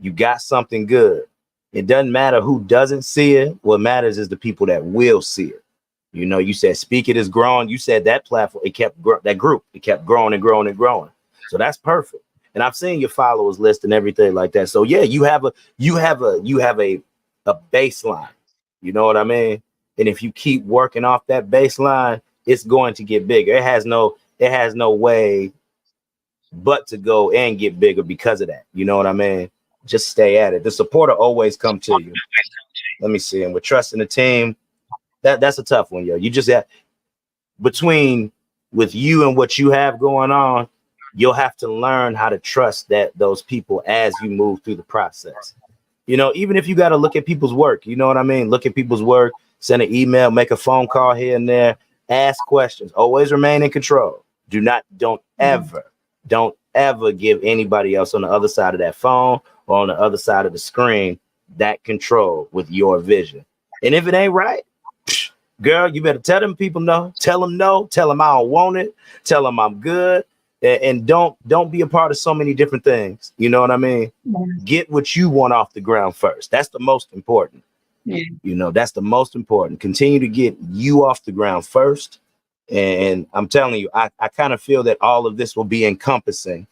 You got something good. It doesn't matter who doesn't see it. What matters is the people that will see it. You know, you said Speak It is growing. You said that platform, it kept that group, it kept growing and growing and growing. So that's perfect. And I've seen your followers list and everything like that. So yeah, you have a baseline. You know what I mean? And if you keep working off that baseline, it's going to get bigger. It has no way but to go and get bigger because of that. You know what I mean? Just stay at it. The support will always come to you. Let me see. And with trusting the team, that's a tough one, yo. You just have between with you and what you have going on, you'll have to learn how to trust those people as you move through the process. You know, even if you got to look at people's work, you know what I mean? Look at people's work, send an email, make a phone call here and there, ask questions, always remain in control. Don't ever give anybody else on the other side of that phone or on the other side of the screen that control with your vision. And if it ain't right, girl, you better tell them people no. Tell them no. Tell them I don't want it. Tell them I'm good. And don't be a part of so many different things. You know what I mean? Yeah. Get what you want off the ground first. That's the most important. Yeah. You know, that's the most important. Continue to get you off the ground first. And I'm telling you, I kind of feel that all of this will be encompassing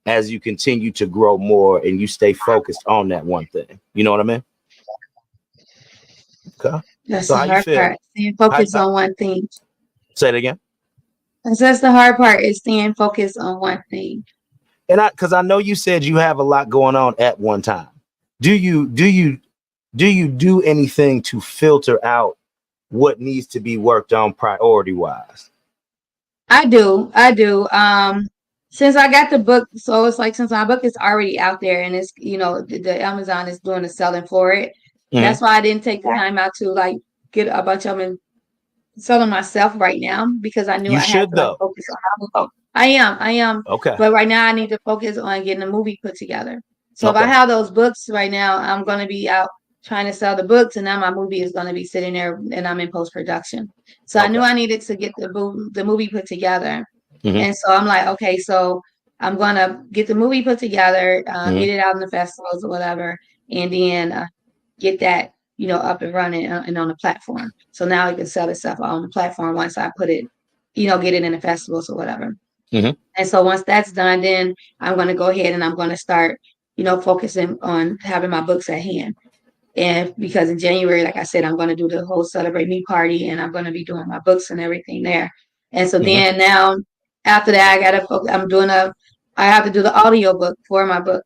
as you continue to grow more and you stay focused on that one thing. You know what I mean? Okay. That's So the how you hard feel? part. Staying focused on one thing. Say it again. That's the hard part is staying focused on one thing. And because I know you said you have a lot going on at one time. Do you do anything to filter out what needs to be worked on priority wise? I do. Since I got the book, so it's like since my book is already out there and it's, you know, the Amazon is doing the selling for it. Mm-hmm. That's why I didn't take the time out to like get a bunch of them and sell them myself right now because I knew You I had should to like though. focus on my book. I am. Okay. But right now I need to focus on getting a movie put together. So if I Okay. have those books right now, I'm going to be out trying to sell the books, and now my movie is going to be sitting there, and I'm in post production. So I knew I needed to get the movie put together, Mm-hmm. and so I'm like, okay, so I'm going to get the movie put together, get it out in the festivals or whatever, and then get that, you know, up and running and on the platform. So now it can sell itself on the platform once I put it, you know, get it in the festivals or whatever. Mm-hmm. And so once that's done, then I'm going to go ahead and I'm going to start, you know, focusing on having my books at hand. And because in January, like I said, I'm going to do the whole Celebrate Me party and I'm going to be doing my books and everything there. And so then now after that, I have to do the audio book for my book.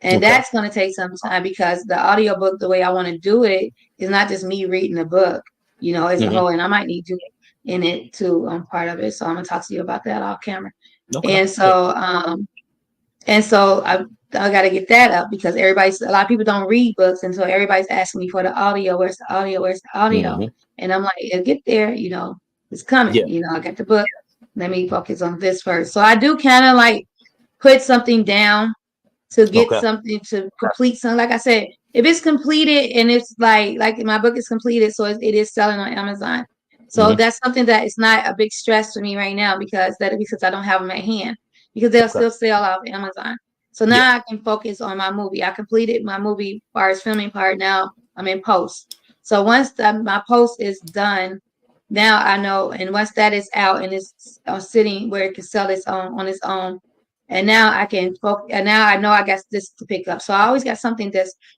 And that's going to take some time because the audio book, the way I want to do it is not just me reading the book, you know, it's a whole, and I might need you in it too, part of it. So I'm going to talk to you about that off camera. Okay. And so I got to get that up because a lot of people don't read books. And so everybody's asking me for the audio. Where's the audio? Where's the audio? Mm-hmm. And I'm like, it'll get there, you know, it's coming. Yeah. You know, I got the book. Let me focus on this first. So I do kind of like put something down to get something to complete something. Like I said, if it's completed and it's like my book is completed, so it is selling on Amazon. So that's something that is not a big stress for me right now because I don't have them at hand because they'll still sell off Amazon. So now I can focus on my movie. I completed my movie as far as filming part. Now I'm in post. So once my post is done, now I know, and once that is out and it's sitting where it can sell its own on its own, and now I can focus. And now I know I got this to pick up. So I always got something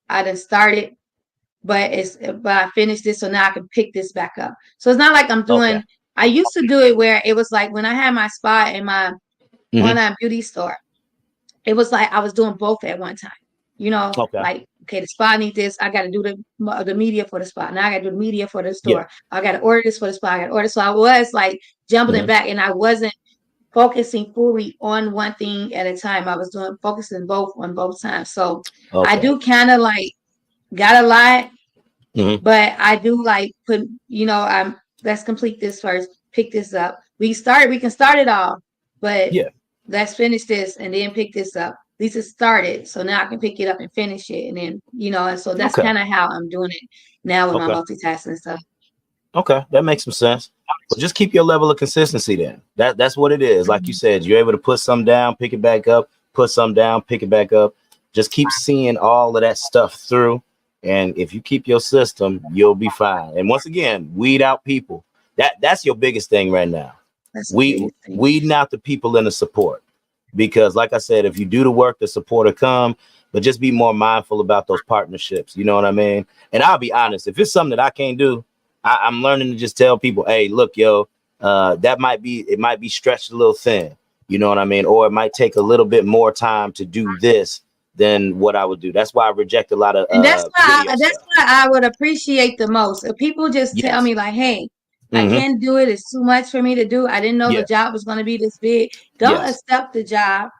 I done started, but I finished this, so now I can pick this back up. So it's not like I'm doing. I used to do it where it was like when I had my spot in my online beauty store, it was like I was doing both at one time. You know, like okay, the spot needs this. I got to do the media for the spot. Now I got to do the media for the store. I got to order this for the spot. I got to order. So I was like jumping back, and I wasn't focusing fully on one thing at a time. I was focusing on both times. So I do kind of like got a lot But I do like put, let's complete this first, pick this up. We can start it all, but Yeah. let's finish this and then pick this up. At least it started, so now I can pick it up and finish it, and then and so that's Okay. kind of how I'm doing it now with my Okay. multitasking stuff. Okay, that makes some sense. Well, just keep your level of consistency then. That's what it is. Like you said, you're able to put some down, pick it back up, put some down, pick it back up. Just keep seeing all of that stuff through. And if you keep your system, you'll be fine. And once again, weed out people. That's your biggest thing right now. That's the We biggest thing. weeding out the people in the support. Because like I said, if you do the work, the support will come, but just be more mindful about those partnerships. You know what I mean? And I'll be honest, if it's something that I can't do, I'm learning to just tell people, hey, look, yo, it might be stretched a little thin. You know what I mean? Or it might take a little bit more time to do this than what I would do. That's why I reject a lot of And that's video why stuff. I would appreciate the most. If people just tell Yes. me like, "Hey, I Mm-hmm. can't do it. It's too much for me to do. I didn't know the Yeah. job was going to be this big." Don't Yes. accept the job.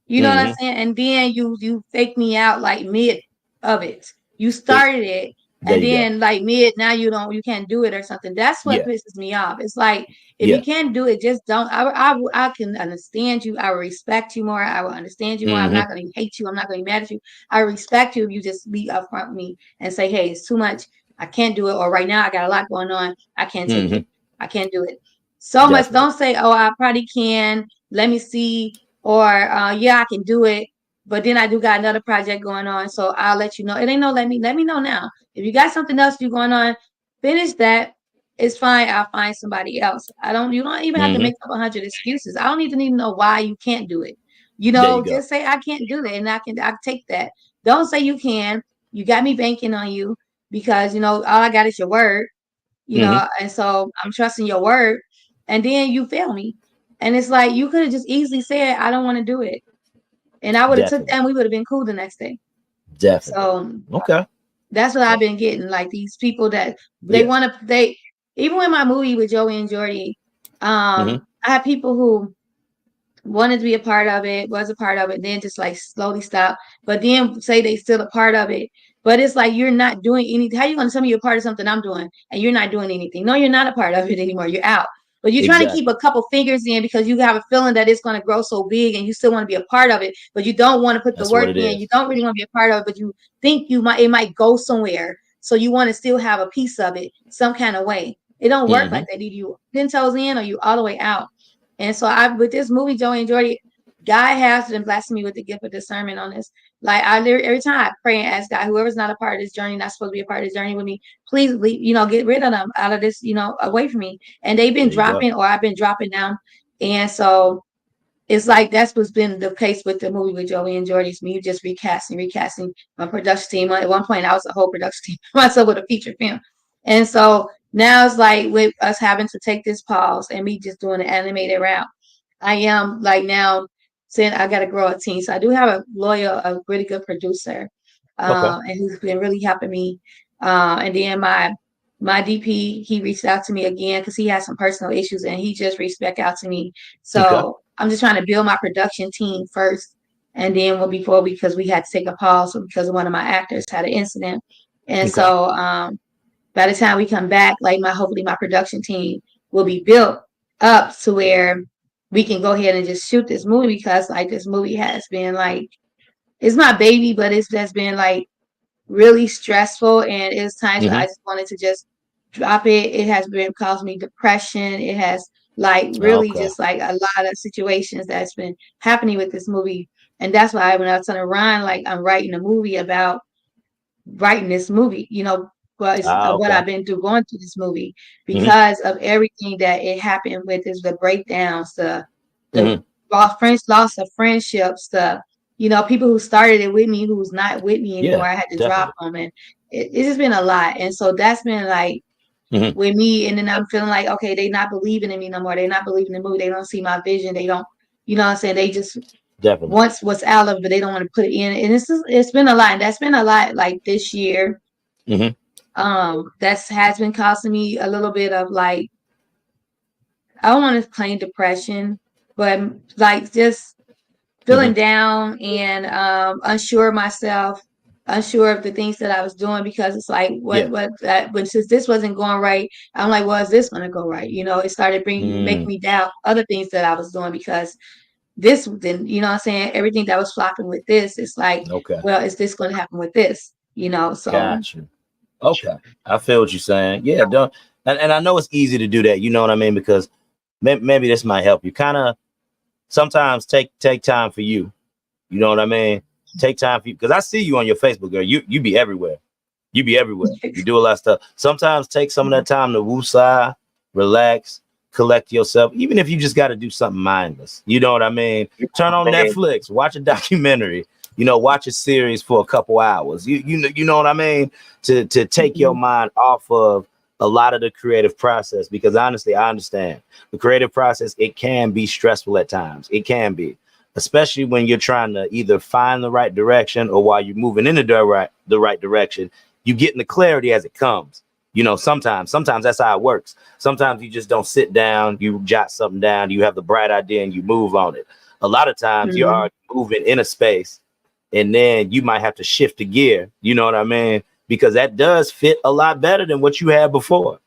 You know what I'm Mm-hmm. saying? And then you fake me out like mid of it. You started it, There and you go. then like mid now you can't do it or something. That's what Yeah. pisses me off. It's like if you Yeah. can't do it, just don't. I can understand you. I will respect you more. I will understand you more. I'm Mm-hmm. not going to hate you. I'm not going to be mad at you. I respect you if you just be upfront with me and say, hey, it's too much. I can't do it. Or right now I got a lot going on. I can't take Mm-hmm. it. I can't do it. So much. Definitely. Don't say, oh, I probably can. Let me see. Or yeah, I can do it. But then I do got another project going on, so I'll let you know. It ain't no let me know now. If you got something else you going on, finish that. It's fine. I'll find somebody else. You don't even have to Mm-hmm. make up 100 excuses. I don't even need to know why you can't do it. There you go. Just say I can't do that, and I take that. Don't say you can. You got me banking on you because all I got is your word. Mm-hmm. And so I'm trusting your word, and then you fail me, and it's like you could have just easily said I don't want to do it, and I would have took that Definitely. and we would have been cool the next day. Definitely. So Okay. that's what I've been getting. Like these people that Yeah. they even with my movie with Joey and Jordy, Mm-hmm. I have people who wanted to be a part of it, was a part of it, then just like slowly stop, but then say they still a part of it. But it's like you're not doing anything. How you gonna tell me you're a part of something I'm doing and you're not doing anything? No, you're not a part of it anymore. You're out. But you're trying to keep Exactly. a couple fingers in because you have a feeling that it's going to grow so big and you still want to be a part of it, but you don't want to put the That's what work it in. You is. don't really want to be a part of it, but you think it might go somewhere. So you want to still have a piece of it some kind of way. It don't work Mm-hmm. like that. Either you 10 toes in or you all the way out. And so with this movie, Joey and Jordy, God has been blessing me with the gift of discernment on this. Like every time I pray and ask God, whoever's not a part of this journey, not supposed to be a part of this journey with me, please leave, get rid of them out of this, away from me. And they've been There you go. dropping, or I've been dropping down. And so it's like that's what's been the case with the movie with Joey and Jordy's me just recasting my production team. At one point, I was a whole production team myself with a feature film. And so now it's like with us having to take this pause and me just doing the animated route. I am like now saying I got to grow a team. So I do have a really good producer, Okay. and who's been really helping me. And then my DP, he reached out to me again because he had some personal issues, and he just reached back out to me. Okay. So I'm just trying to build my production team first, and then because we had to take a pause because one of my actors had an incident, and Okay. so by the time we come back, like hopefully my production team will be built up to where we can go ahead and just shoot this movie because like this movie has been like it's my baby, but it's just been like really stressful, and it's times where Mm-hmm. I just wanted to just drop it. It has been causing me depression. It has like really Okay. just like a lot of situations that's been happening with this movie. And that's why when I was telling Ron, like I'm writing a movie about writing this movie, but it's what Okay. I've been through going through this movie Mm-hmm. because of everything that it happened with is the breakdowns, the Mm-hmm. loss of friendships, people who started it with me who's not with me anymore. Yeah. I had to drop Definitely. them, and it's just been a lot. And so that's been like Mm-hmm. with me, and then I'm feeling like okay, they not believing in me no more. They not believing in the movie. They don't see my vision. They don't, you know what I'm saying? They just Definitely. wants what's out of it, but they don't want to put it in. And it's been a lot. And that's been a lot like this year. Mm-hmm. That's has been causing me a little bit of like I don't want to claim depression, but like just feeling Mm-hmm. down and unsure of myself. unsure of the things that I was doing, because it's like when since this wasn't going right, I'm like, well, is this gonna go right? It started making me doubt other things that I was doing, because this then, what I'm saying, everything that was flopping with this, it's like, Okay. well, is this gonna happen with this? So Got you. Okay. I feel what you're saying. Yeah, don't and I know it's easy to do that, you know what I mean? Because maybe this might help you. Kind of sometimes take time for you. You know what I mean? Take time for you. Because I see you on your Facebook, girl. You be everywhere. You be everywhere. You do a lot of stuff. Sometimes take some of that time to woosah, relax, collect yourself, even if you just got to do something mindless. You know what I mean? Turn on Netflix, watch a documentary, watch a series for a couple hours. You know what I mean? To take your mind off of a lot of the creative process, because honestly, I understand the creative process. It can be stressful at times. It can be, especially when you're trying to either find the right direction, or while you're moving in the right direction, you getting the clarity as it comes. Sometimes that's how it works. Sometimes you just don't sit down, you jot something down, you have the bright idea and you move on it. A lot of times you're already moving in a space, and then you might have to shift the gear. You know what I mean? Because that does fit a lot better than what you had before.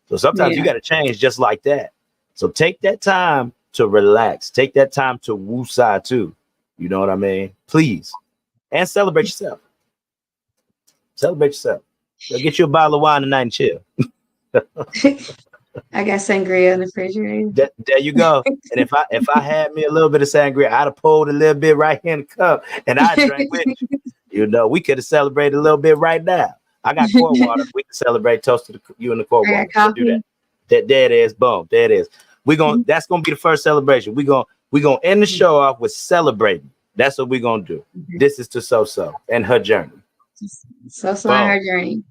So sometimes you got to change just like that. So take that time to relax. Take that time to woosah too. You know what I mean? Please. And celebrate yourself. Celebrate yourself. Go get you a bottle of wine tonight and chill. I got sangria in the refrigerator. There you go. And if I had me a little bit of sangria, I'd have pulled a little bit right here in the cup and I drank with you. We could have celebrated a little bit right now. I got cold water. We can celebrate. Toast to you and the cold water. Do that. There it is. Boom. There it is. That's gonna be the first celebration. We're gonna end the show off with celebrating. That's what we're gonna do. This is to So and her journey. So and her journey.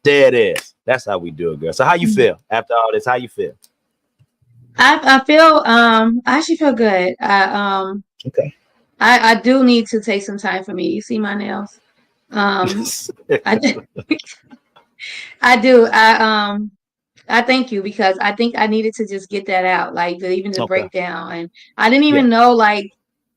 There it is. That's how we do it, girl. So how you feel after all this? How you feel? I feel I actually feel good. Okay. I do need to take some time for me. You see my nails? I do. I thank you, because I think I needed to just get that out, like even the breakdown, and I didn't even know like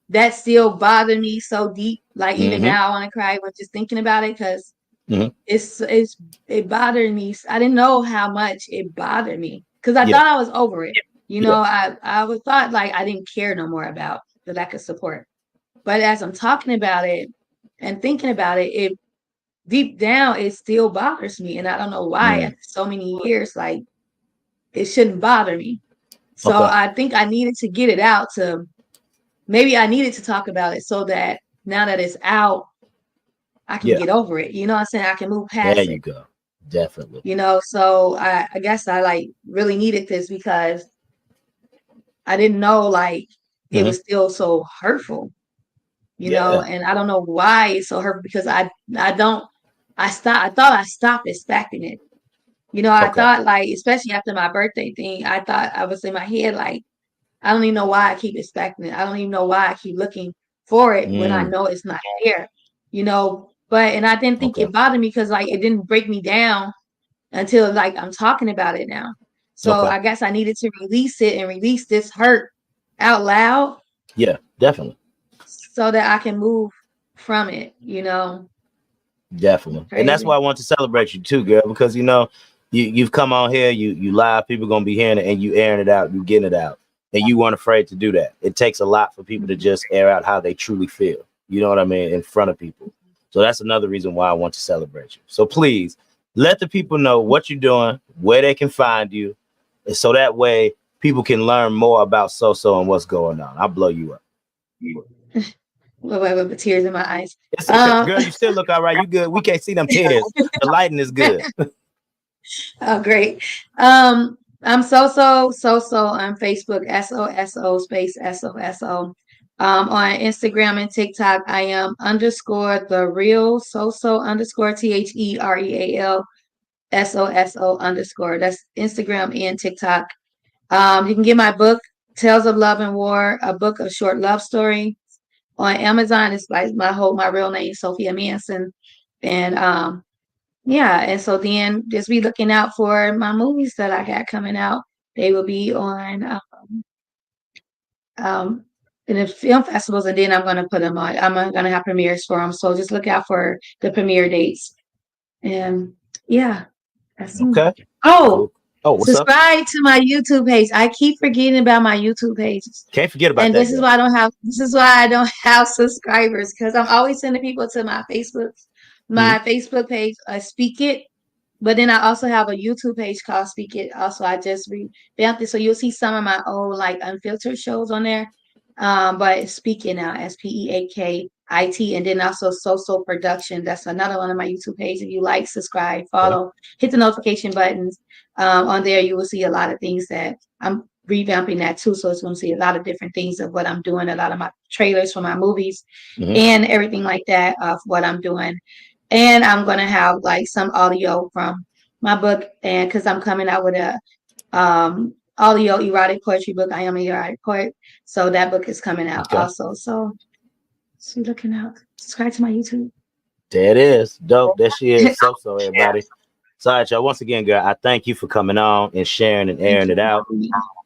that still bothered me so deep. Like even now I want to cry when just thinking about it, because it bothered me. I didn't know how much it bothered me, because I thought I was over it. I was thought like I didn't care no more about the lack of support. But as I'm talking about it and thinking about it, it deep down it still bothers me, and I don't know why. After so many years, like it shouldn't bother me. So I think I needed to get it out. Maybe I needed to talk about it, so that now that it's out, I can get over it. You know what I'm saying? I can move past it. There you go. Definitely. So I guess I like really needed this, because I didn't know like it was still so hurtful, and I don't know why it's so hurtful, because I thought I stopped expecting it. I thought like, especially after my birthday thing, I thought I was in my head like, I don't even know why I keep expecting it. I don't even know why I keep looking for it when I know it's not there, but, and I didn't think it bothered me, because like it didn't break me down until like I'm talking about it now. So I guess I needed to release it and release this hurt out loud. Yeah, definitely. So that I can move from it, Definitely. Crazy. And that's why I want to celebrate you too, girl, because you've come on here, you live, people gonna be hearing it, and you airing it out, you getting it out. And you weren't afraid to do that. It takes a lot for people to just air out how they truly feel. You know what I mean? In front of people. So that's another reason why I want to celebrate you. So please let the people know what you're doing, where they can find you, so that way people can learn more about So and what's going on. I'll blow you up. With tears in my eyes. It's okay. Girl, you still look all right. You good. We can't see them tears. The lighting is good. Oh, great. I'm so on Facebook, SOSO space SOSO. On Instagram and TikTok, I am _ the real SoSo _ THEREAL SOSO _ That's Instagram and TikTok. You can get my book, Tales of Love and War, a book of short love story. On Amazon, it's like my real name, Sophia Manson. And and so then just be looking out for my movies that I got coming out. They will be on in the film festivals, and then I'm going to put them on. I'm going to have premieres for them. So just look out for the premiere dates. And yeah, that's Okay. Oh, what's subscribe to my YouTube page. I keep forgetting about my YouTube pages. Can't forget about and that. This is why I don't have subscribers, because I'm always sending people to my Facebook page, Speak It. But then I also have a YouTube page called Speak It. Also, I just revamped it, so you'll see some of my old like unfiltered shows on there. But Speak It now, SPEAKIT, and then also So Production. That's another one of my YouTube pages. If you like, subscribe, follow, hit the notification buttons. On there, you will see a lot of things that I'm revamping that too. So it's going to see a lot of different things of what I'm doing, a lot of my trailers for my movies, and everything like that of what I'm doing. And I'm going to have like some audio from my book, and because I'm coming out with a audio erotic poetry book. I am an erotic poet, so that book is coming out also. So looking out. Subscribe to my YouTube. There it is. Dope. There she is. So everybody. So, all right, y'all. Once again, girl, I thank you for coming on and sharing and airing it out.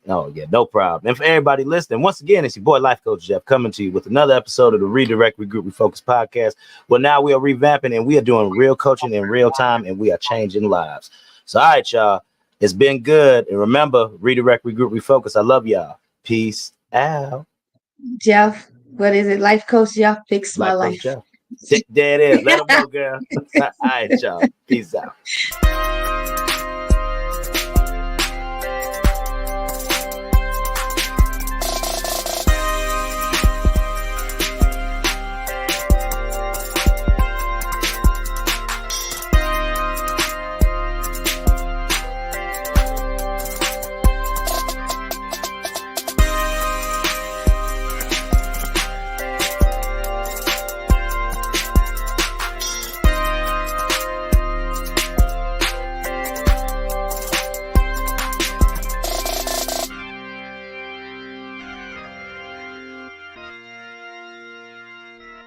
Oh, yeah, no problem. And for everybody listening, once again, it's your boy, Life Coach Jeff, coming to you with another episode of the Redirect, Regroup, Refocus podcast. Well, now we are revamping and we are doing real coaching in real time, and we are changing lives. So, all right, y'all. It's been good. And remember, Redirect, Regroup, Refocus. I love y'all. Peace out. Jeff, what is it? Life Coach Jeff, fix my life. Jeff. There it is. Let them know, girl. All right, y'all. Peace out.